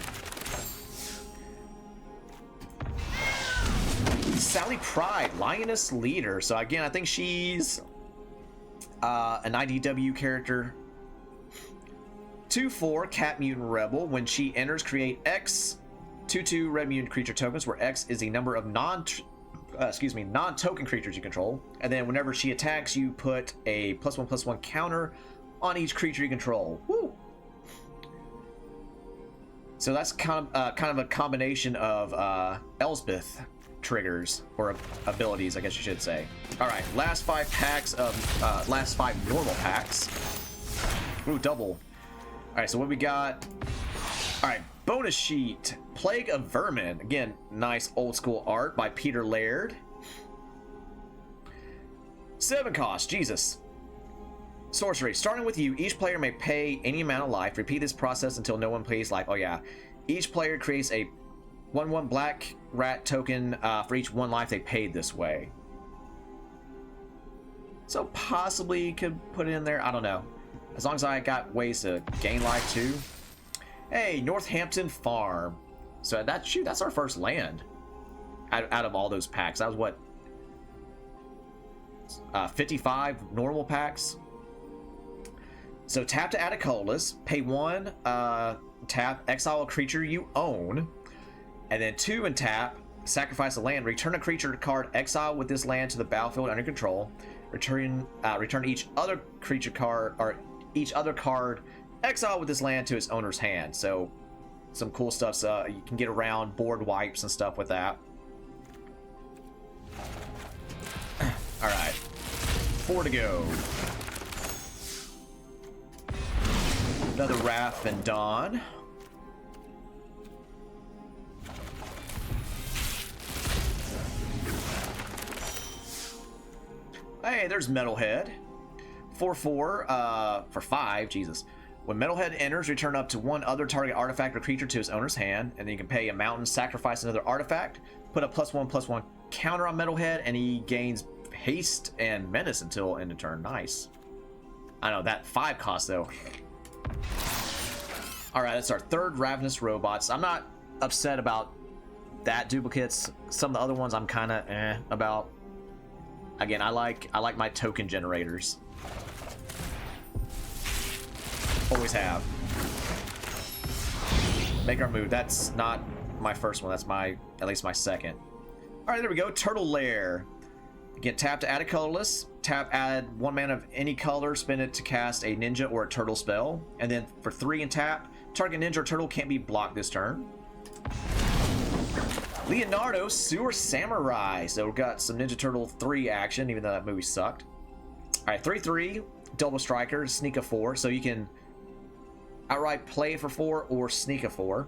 Sally Pride, Lioness Leader. So again, I think she's an IDW character. 2/4 Cat Mutant Rebel. When she enters, create X 2/2 red mutant creature tokens, where X is the number of non-token creatures you control. And then whenever she attacks, you put a +1/+1 counter on each creature you control. Woo! So that's kind of a combination of Elspeth triggers or abilities, I guess you should say. All right, last 5 packs of last 5 normal packs. Ooh, double. All right, so what we got? All right, bonus sheet, Plague of Vermin. Again, nice old school art by Peter Laird. 7 cost, Jesus. Sorcery, starting with you, each player may pay any amount of life. Repeat this process until no one pays life. Oh yeah, each player creates a 1/1 black rat token for each 1 life they paid this way. So possibly could put it in there, I don't know. As long as I got ways to gain life too. Hey, Northampton Farm. So that's our first land out of all those packs. That was what, 55 normal packs. So tap to add a colorless, pay 1, tap, exile a creature you own, and then 2 and tap, sacrifice a land, return a creature card, exile with this land to the battlefield under control, return each other creature card, or each other card, exile with this land to its owner's hand. So some cool stuff, so you can get around board wipes and stuff with that. All right, 4 to go. Another Raph and Dawn. Hey, there's Metalhead. 4/4 for 5. Jesus. When Metalhead enters, return up to 1 other target artifact or creature to its owner's hand, and then you can pay a mountain, sacrifice another artifact, put a +1/+1 counter on Metalhead, and he gains haste and menace until end of turn. Nice. I know that 5 cost though. All right, that's our 3rd Ravenous Robots. I'm not upset about that duplicates. Some of the other ones I'm kind of about. Again, I like my token generators. Always have. Make our move. That's not my first one. That's at least my second. All right, there we go. Turtle Lair. Again, tap to add a colorless. Tap, add 1 mana of any color. Spend it to cast a ninja or a turtle spell. And then for 3 and tap, target ninja or turtle can't be blocked this turn. Leonardo Sewer Samurai. So we've got some Ninja Turtle 3 action, even though that movie sucked. All right, 3/3, double striker, sneak a 4. So you can outright play for 4 or sneak a 4.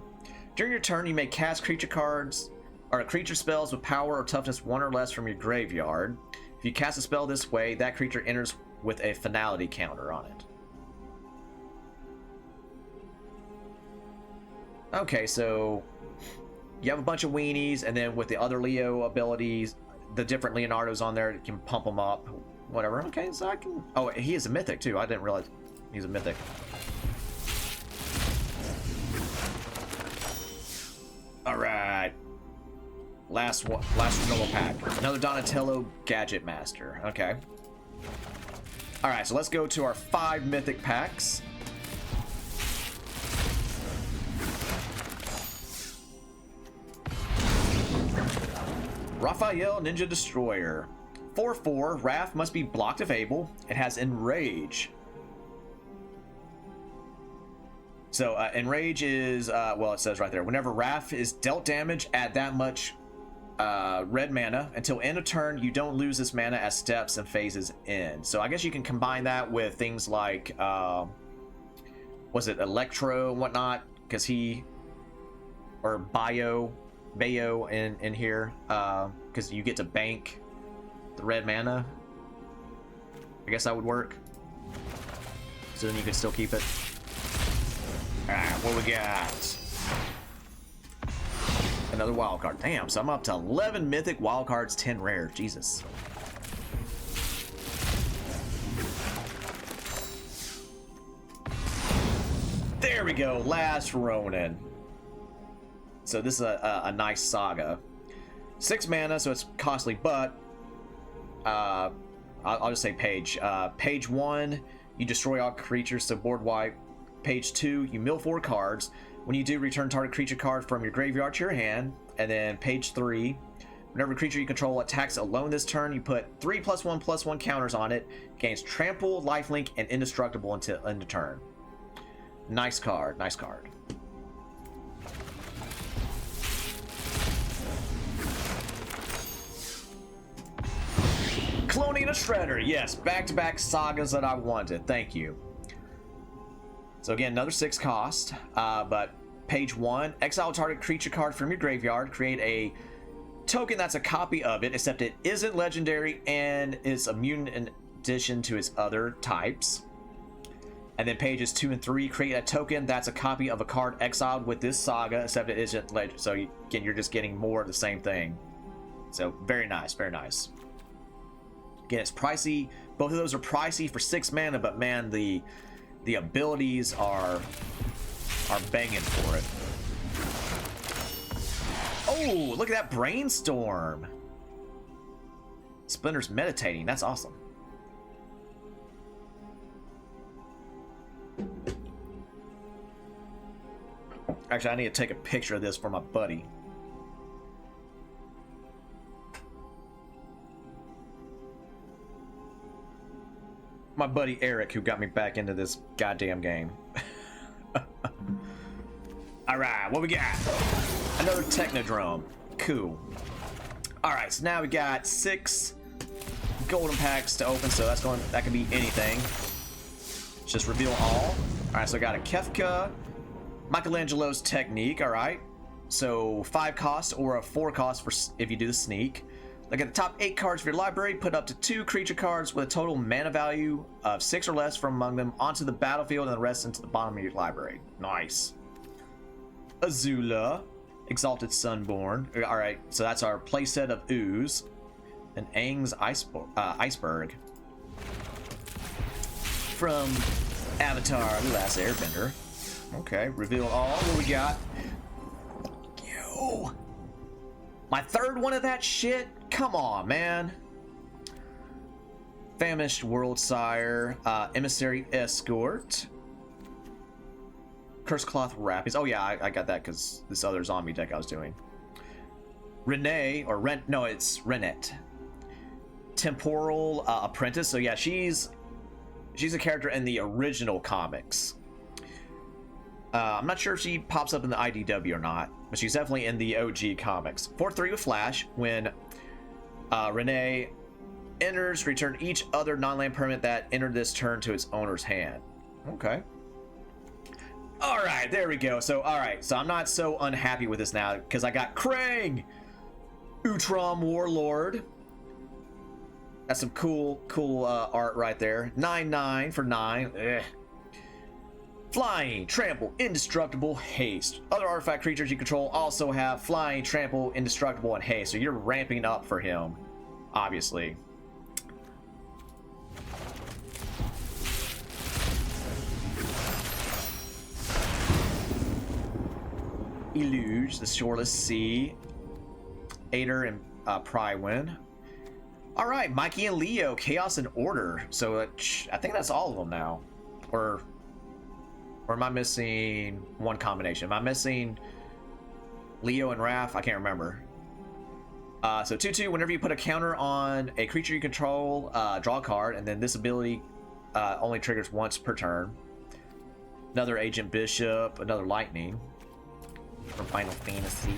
During your turn, you may cast creature cards or creature spells with power or toughness 1 or less from your graveyard. If you cast a spell this way, that creature enters with a finality counter on it. Okay, so you have a bunch of weenies, and then with the other Leo abilities, the different Leonardos on there, you can pump them up, whatever. Okay, so I can... Oh, he is a mythic, too. I didn't realize he's a mythic. Alright. Last normal pack. Another Donatello Gadget Master. Okay. Alright, so let's go to our 5 mythic packs. Raphael Ninja Destroyer. 4/4. Wrath must be blocked if able. It has Enrage. So Enrage is, well, it says right there, whenever Wrath is dealt damage, add that much red mana. Until end of turn, you don't lose this mana as steps and phases end. So I guess you can combine that with things like, was it Electro and whatnot? Because he, or Bayo in here, because you get to bank the red mana. I guess that would work. So then you can still keep it. Alright, what we got? Another wild card. Damn, so I'm up to 11 mythic, wild cards, 10 rare. Jesus. There we go. Last Ronin. So this is a nice saga. 6 mana, so it's costly, but I'll just say page. Page 1, you destroy all creatures, so board wipe. Page 2, you mill 4 cards. When you do, return target creature card from your graveyard to your hand. And then page 3, whenever a creature you control attacks alone this turn, you put 3+1/+1 counters on it. Gains trample, lifelink, and indestructible until end of turn. Nice card, nice card. Cloning a Shredder, yes, back-to-back sagas that I wanted. Thank you. So again, another 6 cost, but page 1, exile target creature card from your graveyard, create a token that's a copy of it, except it isn't legendary and is a mutant in addition to its other types. And then pages 2 and 3, create a token that's a copy of a card exiled with this saga, except it isn't legendary. So again, you're just getting more of the same thing. So very nice, very nice. Again, it's pricey. Both of those are pricey for 6 mana, but man, the abilities are banging for it. Oh, look at that Brainstorm. Splinter's meditating. That's awesome. Actually, I need to take a picture of this for my buddy. My buddy Eric, who got me back into this goddamn game. Alright, what we got? Another Technodrome. Cool. Alright, so now we got 6 golden packs to open, so that can be anything. Let's just reveal all. Alright, so I got a Kefka, Michelangelo's Technique, alright. So 5 cost or a 4 cost for if you do the sneak. Look at the top 8 cards of your library, put up to 2 creature cards with a total mana value of 6 or less from among them onto the battlefield and the rest into the bottom of your library. Nice. Azula, Exalted Sunborn. Alright, so that's our playset of Ooze. And Aang's Iceberg. From Avatar, The Last Airbender. Okay, reveal all. What we got? Yo! My 3rd one of that shit? Come on, man. Famished Worldsire, Emissary Escort, Curse Cloth Rapids. Oh yeah, I got that because this other zombie deck I was doing. Renee, or no, it's Renette. Temporal Apprentice. So yeah, she's a character in the original comics. I'm not sure if she pops up in the IDW or not, but she's definitely in the OG comics. 4/3 with Flash. When Renee enters, return each other non-land permanent that entered this turn to its owner's hand. Okay. Alright, there we go. So, alright, so I'm not so unhappy with this now, because I got Krang! Utrom Warlord. That's some cool art right there. 9/9 for 9. Ugh. Flying, trample, indestructible, haste. Other artifact creatures you control also have flying, trample, indestructible, and haste. So you're ramping up for him, obviously. Eluge, the Shoreless Sea, Ader, and Prywin. All right, Mikey and Leo, Chaos and Order. So I think that's all of them now. Or am I missing one combination? Am I missing Leo and Raph? I can't remember. So 2/2, whenever you put a counter on a creature you control, draw a card, and then this ability only triggers once per turn. Another Agent Bishop, another Lightning from Final Fantasy.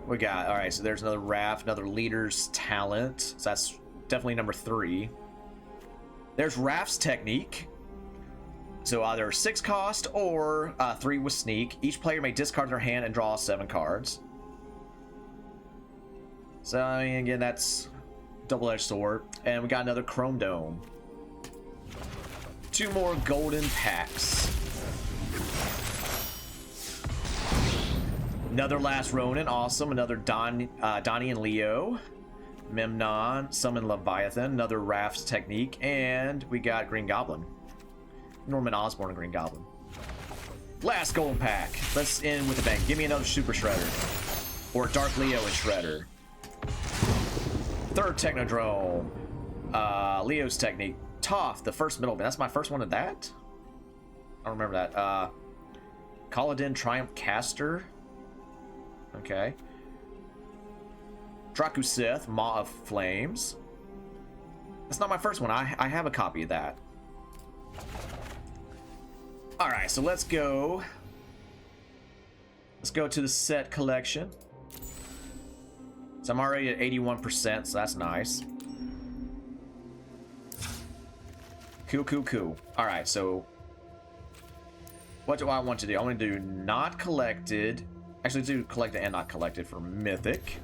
We got, all right, so there's another Raph, another Leader's Talent. So that's definitely number 3. There's Raph's Technique. So either 6 cost or 3 with Sneak. Each player may discard their hand and draw 7 cards. So, I mean, again, that's double-edged sword. And we got another Chrome Dome. 2 more golden packs. Another Last Ronin, awesome. Another Donnie and Leo. Memnon, Summon Leviathan. Another Raph's Technique. And we got Green Goblin. Norman Osborn and Green Goblin. Last golden pack. Let's end with a bang. Give me another Super Shredder. Or Dark Leo and Shredder. 3rd Technodrome. Leo's Technique. Toph, the first middleman. That's my first one of that? I don't remember that. Kaladin Triumph Caster. Okay. Drakusith, Maw of Flames. That's not my first one. I have a copy of that. Alright, so let's go. Let's go to the set collection. So I'm already at 81%, so that's nice. Cool. Alright, so what do I want to do? I want to do not collected. Actually, do collected and not collected for Mythic.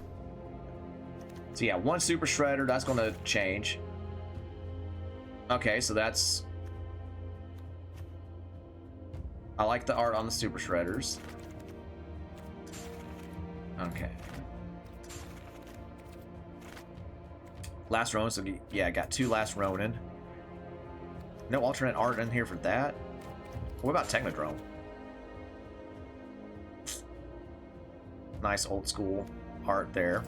So yeah, 1 Super Shredder, that's going to change. Okay, so that's... I like the art on the Super Shredders. Okay. Last Ronin, so yeah, I got 2 Last Ronin. No alternate art in here for that. What about Technodrome? Nice old school art there.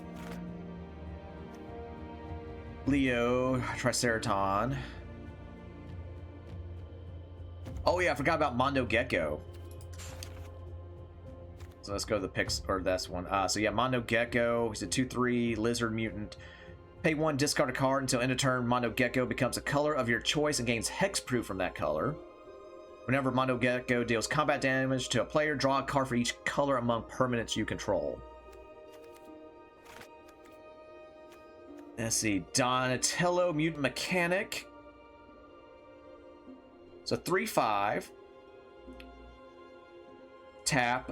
Leo, Triceraton. Oh yeah, I forgot about Mondo Gecko. So let's go to the picks, or this one. So yeah, Mondo Gecko. He's a 2/3 lizard mutant. Pay 1, discard a card until end of turn. Mondo Gecko becomes a color of your choice and gains hexproof from that color. Whenever Mondo Gecko deals combat damage to a player, draw a card for each color among permanents you control. Let's see, Donatello, Mutant Mechanic. So 3/5. Tap,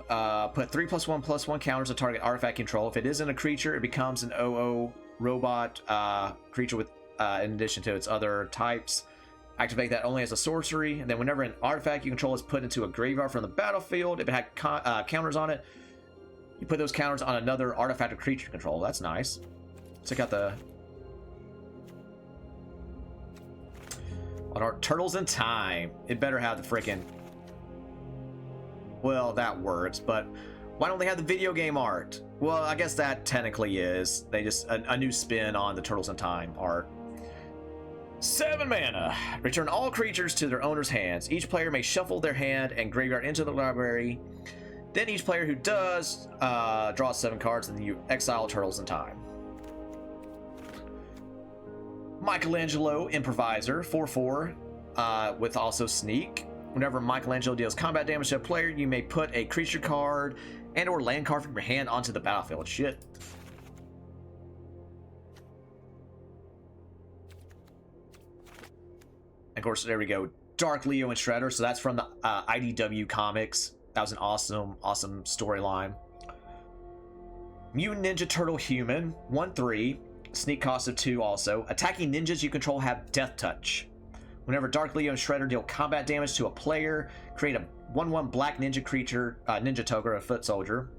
put 3+1/+1 counters to target artifact control. If it isn't a creature, it becomes an 0/0 robot creature with, in addition to its other types. Activate that only as a sorcery, and then whenever an artifact you control is put into a graveyard from the battlefield, if it had counters on it, you put those counters on another artifact or creature control. That's nice. Check out the Turtles in Time. It better have the freaking... Well, that works, but why don't they have the video game art? Well, I guess that technically is. They just a new spin on the Turtles in Time art. 7 mana. Return all creatures to their owner's hands. Each player may shuffle their hand and graveyard into the library. Then each player who does draws 7 cards, and then you exile Turtles in Time. Michelangelo, Improviser, 4/4, with also Sneak. Whenever Michelangelo deals combat damage to a player, you may put a creature card and or land card from your hand onto the battlefield. Shit. Of course, there we go. Dark Leo and Shredder. So that's from the IDW comics. That was an awesome storyline. Mutant Ninja Turtle Human, 1/3, sneak cost of 2 also. Attacking ninjas you control have Death Touch. Whenever Dark Leo and Shredder deal combat damage to a player, create a 1/1 black ninja creature, ninja token, a foot soldier.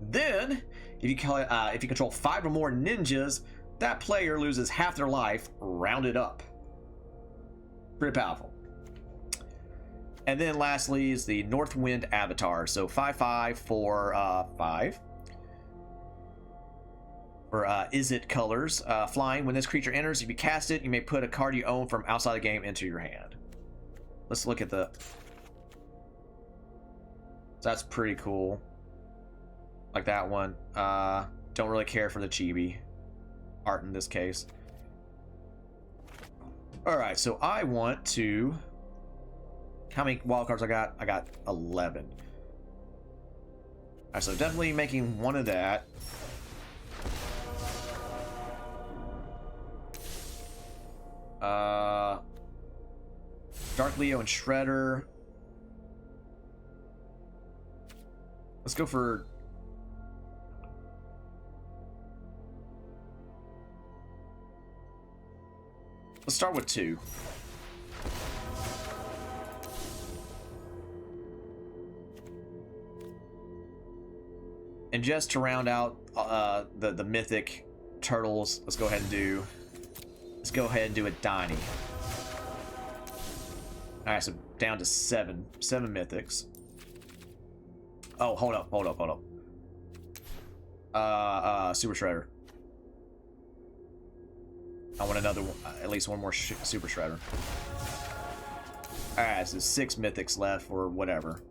Then, if you control 5 or more ninjas, that player loses half their life, rounded up. Pretty powerful. And then lastly is the Northwind Avatar. So 5/5 for 5. Or is it colors? Flying. When this creature enters, if you cast it, you may put a card you own from outside the game into your hand. Let's look at the... So that's pretty cool. Like that one. Don't really care for the chibi art in this case. Alright, so I want to... How many wild cards I got? I got 11. Alright, so definitely making one of that. Dark Leo and Shredder. Let's go for... Let's start with 2. And just to round out the mythic turtles, let's go ahead and do a Donnie. Alright, so down to 7 mythics. Oh, hold up. Super Shredder. I want another one, at least one more Super Shredder. Alright, so 6 mythics left or whatever.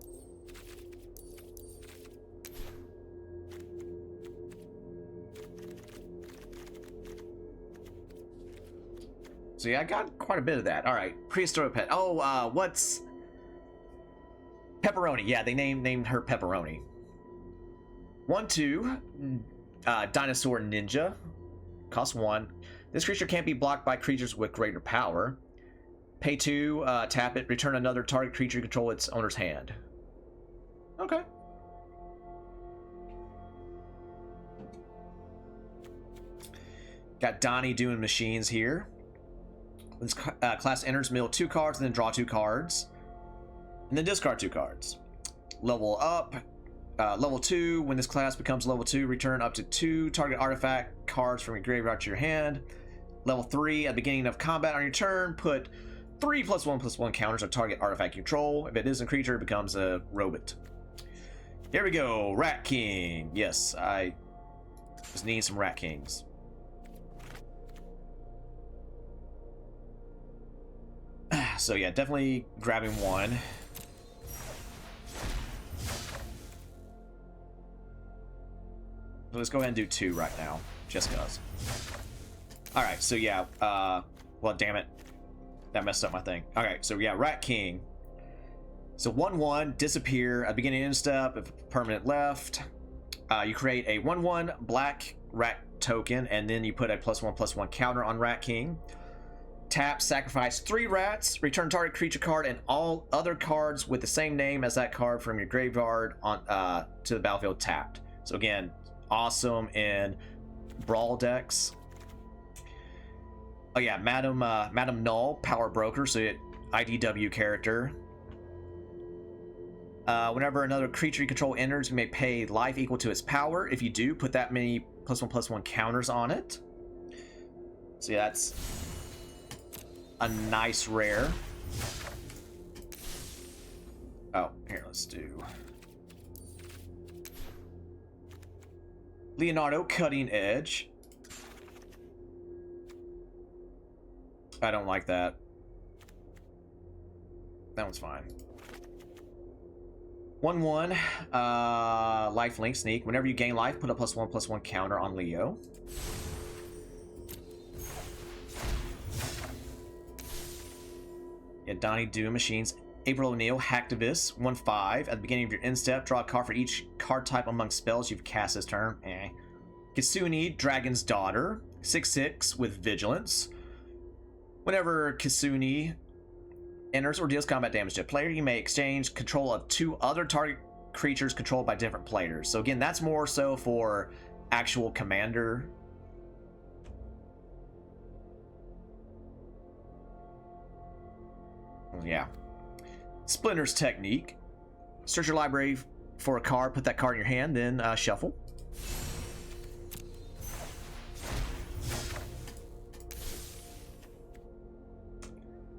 So yeah, I got quite a bit of that. Alright, prehistoric pet. Oh, what's... Pepperoni. Yeah, they named her Pepperoni. 1/2, Dinosaur Ninja. Cost 1. This creature can't be blocked by creatures with greater power. Pay 2, tap it, return another target creature you control its owner's hand. Okay. Got Donnie doing machines here. When this class enters, mill 2 cards and then draw 2 cards. And then discard 2 cards. Level up. Level 2, when this class becomes level 2, return up to 2 target artifact cards from your graveyard to your hand. Level 3, at the beginning of combat on your turn, put 3 +1/+1 counters on target artifact control. If it isn't a creature, it becomes a robot. Here we go, Rat King. Yes, I just need some Rat Kings. So yeah, definitely grabbing 1. Let's go ahead and do 2 right now, just cause. Alright, so yeah, well, damn it. That messed up my thing. Alright, so yeah, Rat King. So 1/1, disappear, at beginning end step, if permanent left. You create a 1/1 black rat token, and then you put a +1/+1 counter on Rat King. Tap, sacrifice 3 rats, return target creature card and all other cards with the same name as that card from your graveyard on to the battlefield tapped. So again, awesome in brawl decks. Oh yeah, Madam Null, power broker, so IDW character. Whenever another creature you control enters, you may pay life equal to its power. If you do, put that many +1/+1 counters on it. So yeah, that's a nice rare. Oh, here, let's do Leonardo, Cutting Edge. I don't like that. That one's fine. 1/1, lifelink sneak. Whenever you gain life, put a +1/+1 counter on Leo. Yeah, Donnie Doom Machines. April O'Neil, Hacktivist, 1/5. At the beginning of your end step, draw a card for each card type among spells you've cast this turn. Kisune, Dragon's Daughter, 6/6 with Vigilance. Whenever Kisune enters or deals combat damage to a player, you may exchange control of 2 other target creatures controlled by different players. So again, that's more so for actual commander. Yeah. Splinter's technique. Search your library for a card, put that card in your hand, then shuffle.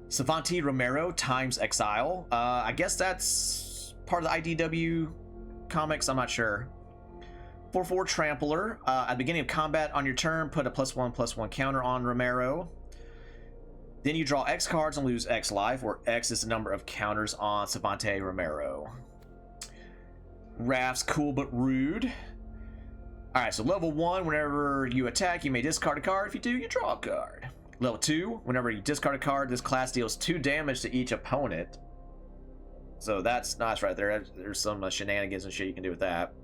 Savante Romero times Exile. I guess that's part of the IDW comics, I'm not sure. 4/4 Trampler. At the beginning of combat on your turn, put a +1/+1 counter on Romero. Then you draw X cards and lose X life, where X is the number of counters on Savante Romero. Raph's cool but rude. Alright, so level 1, whenever you attack, you may discard a card. If you do, you draw a card. Level 2, whenever you discard a card, this class deals 2 damage to each opponent. So that's nice right there. There's some shenanigans and shit you can do with that.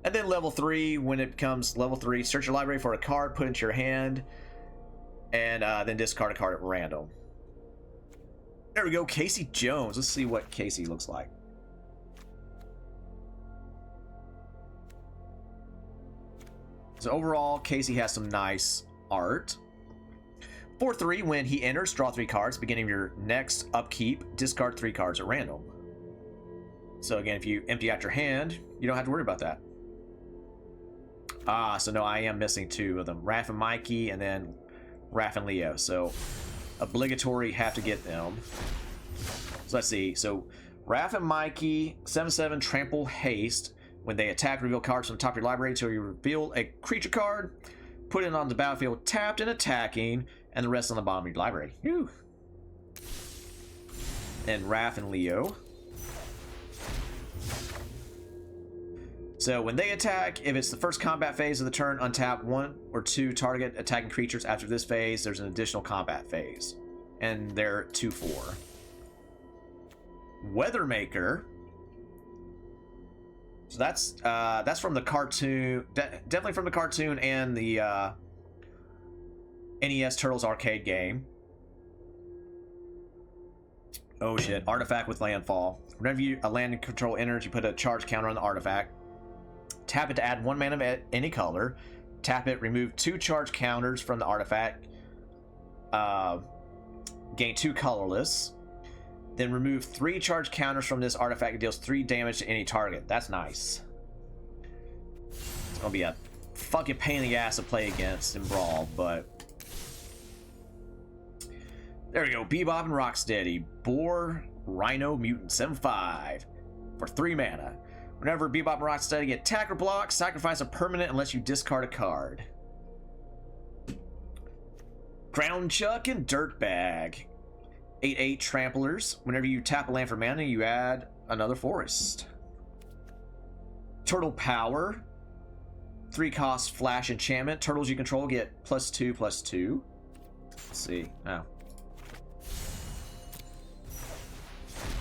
And then level 3, when it becomes level 3, search your library for a card, put it into your hand, and then discard a card at random. There we go, Casey Jones. Let's see what Casey looks like. So overall, Casey has some nice art. 4/3, when he enters, draw 3 cards. Beginning of your next upkeep, discard 3 cards at random. So again, if you empty out your hand, you don't have to worry about that. So no, I am missing 2 of them. Raph and Mikey, and then Raph and Leo. So obligatory, have to get them. So let's see. So Raph and Mikey, 7/7 trample haste. When they attack, reveal cards from the top of your library until you reveal a creature card. Put it on the battlefield tapped and attacking, and the rest on the bottom of your library. Whew. And Raph and Leo. So when they attack, if it's the first combat phase of the turn, untap 1 or 2 target attacking creatures. After this phase, there's an additional combat phase. And they're 2/4. Weathermaker. So that's from the cartoon, definitely from the cartoon and the NES Turtles arcade game. Oh shit! Artifact with landfall. Whenever a land control enters, you put a charge counter on the artifact. Tap it to add 1 mana of any color. Tap it, remove 2 charge counters from the artifact. Gain 2 colorless. Then remove 3 charge counters from this artifact. It deals 3 damage to any target. That's nice. It's gonna be a fucking pain in the ass to play against in Brawl, but there we go. Bebop and Rocksteady. Boar Rhino Mutant 7/5 for 3 mana. Whenever Bebop and Rocksteady get attack or block, sacrifice a permanent unless you discard a card. Ground Chuck and Dirtbag. 8/8 Tramplers. Whenever you tap a land for mana, you add another forest. Turtle Power. 3 cost flash enchantment. Turtles you control get +2/+2. Let's see. Oh.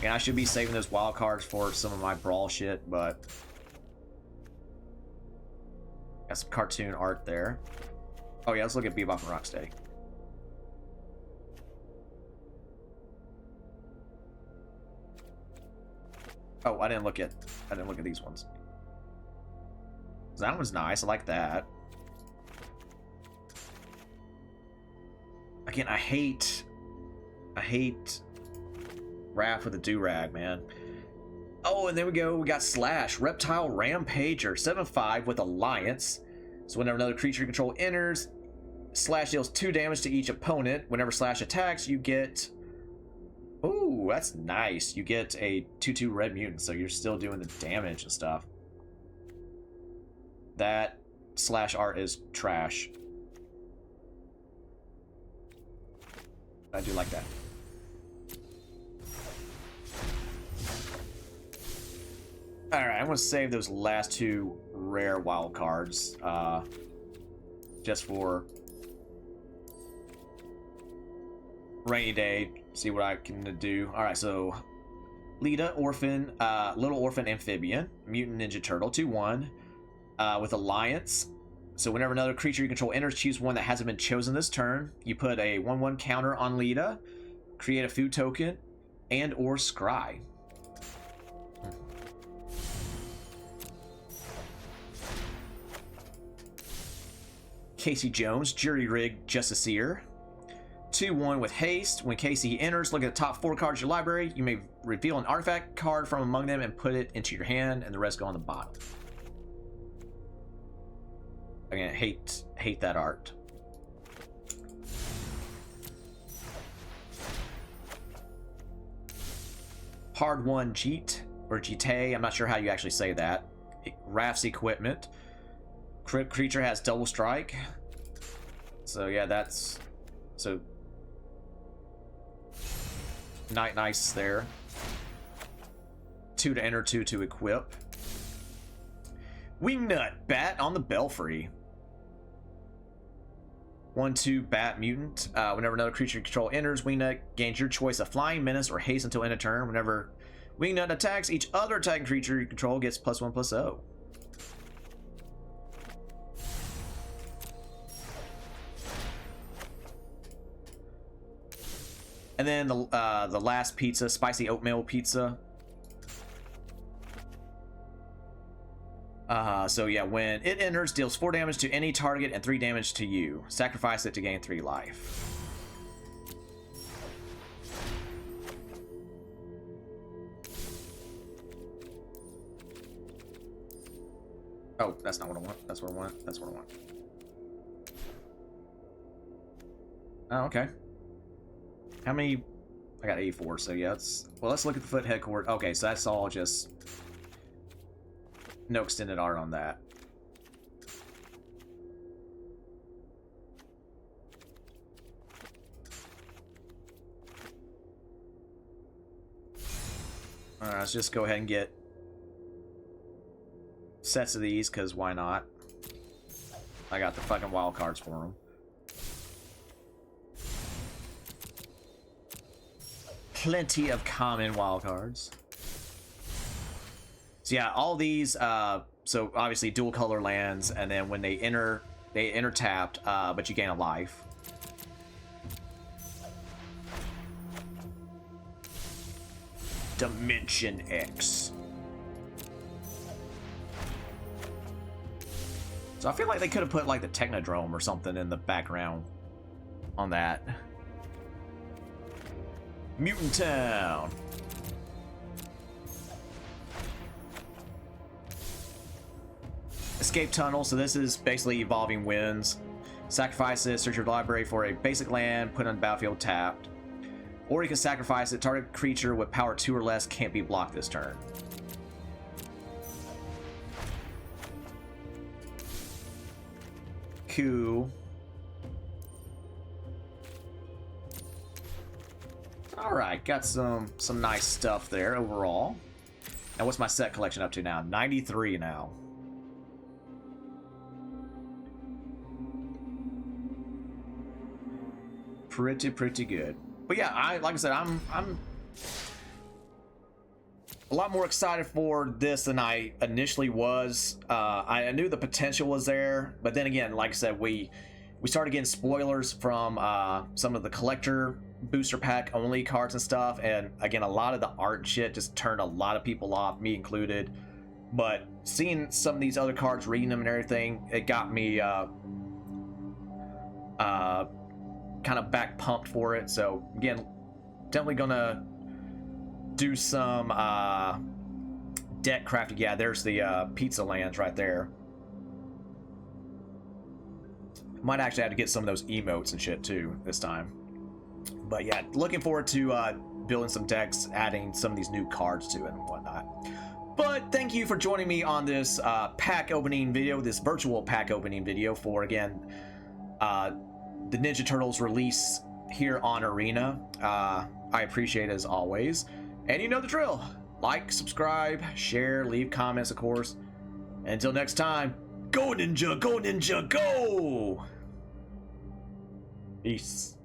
And I should be saving those wild cards for some of my Brawl shit, but got some cartoon art there. Oh yeah, let's look at Bebop and Rocksteady. Oh, I didn't look at these ones. That one's nice. I like that. Again, I hate Raph with a do-rag, man. Oh, and there we go. We got Slash, Reptile Rampager, 7/5 with Alliance. So whenever another creature you control enters, Slash deals 2 damage to each opponent. Whenever Slash attacks, you get... Ooh, that's nice. You get a 2/2 red mutant, so you're still doing the damage and stuff. That Slash art is trash. I do like that. Alright, I'm going to save those last 2 rare wild cards just for rainy day. See what I can do. Alright, so Lita, Orphan, Little Orphan Amphibian, Mutant Ninja Turtle, 2/1 with Alliance. So whenever another creature you control enters, choose one that hasn't been chosen this turn. You put a 1/1 counter on Lita. create a food token, and or scry. Casey Jones, Jury Rig Justiciar. 2/1 with haste. When Casey enters, look at the top 4 cards of your library. You may reveal an artifact card from among them and put it into your hand, and the rest go on the bottom. Again, hate that art. Hard One Jeet, or Jite, I'm not sure how you actually say that. Raft's equipment. Creature has double strike. So yeah, that's... So... Nice there. 2 to enter, 2 to equip. Wingnut, Bat on the Belfry. 1/2 Bat Mutant. Whenever another creature you control enters, Wingnut gains your choice of Flying, Menace, or Haste until end of turn. Whenever Wingnut attacks, each other attacking creature you control gets +1/+0. And then the last pizza, Spicy Oatmeal Pizza. So yeah, when it enters, deals 4 damage to any target and 3 damage to you. Sacrifice it to gain 3 life. Oh, that's not what I want. That's what I want. That's what I want. Oh, okay. How many? I got 84, so yeah, well, let's look at the foot headquarters. Okay, so that's all just no extended art on that. Alright, let's just go ahead and get sets of these, because why not? I got the fucking wild cards for them. Plenty of common wild cards. So yeah, all these, so obviously dual color lands, and then when they enter tapped, but you gain a life. Dimension X. So I feel like they could have put like the Technodrome or something in the background on that. Mutant Town. Escape Tunnel. So this is basically Evolving Winds. Sacrifice it, search your library for a basic land, put on the battlefield tapped. Or you can sacrifice it, target creature with power 2 or less can't be blocked this turn. Cool. Alright, got some nice stuff there overall. Now what's my set collection up to now? 93 now. Pretty good. But yeah, like I said, I'm a lot more excited for this than I initially was. I knew the potential was there, but then again, like I said, we started getting spoilers from some of the collector booster pack only cards and stuff, and again, a lot of the art shit just turned a lot of people off, me included. But seeing some of these other cards, reading them and everything, it got me kind of back pumped for it. So again, definitely gonna do some deck crafting. Yeah, there's the pizza lands right there. Might actually have to get some of those emotes and shit too this time. But yeah, looking forward to building some decks, adding some of these new cards to it and whatnot. But thank you for joining me on this pack opening video, this virtual pack opening video for, again, the Ninja Turtles release here on Arena. I appreciate it as always. And you know the drill. Like, subscribe, share, leave comments, of course. Until next time, go Ninja, go Ninja, go! Peace.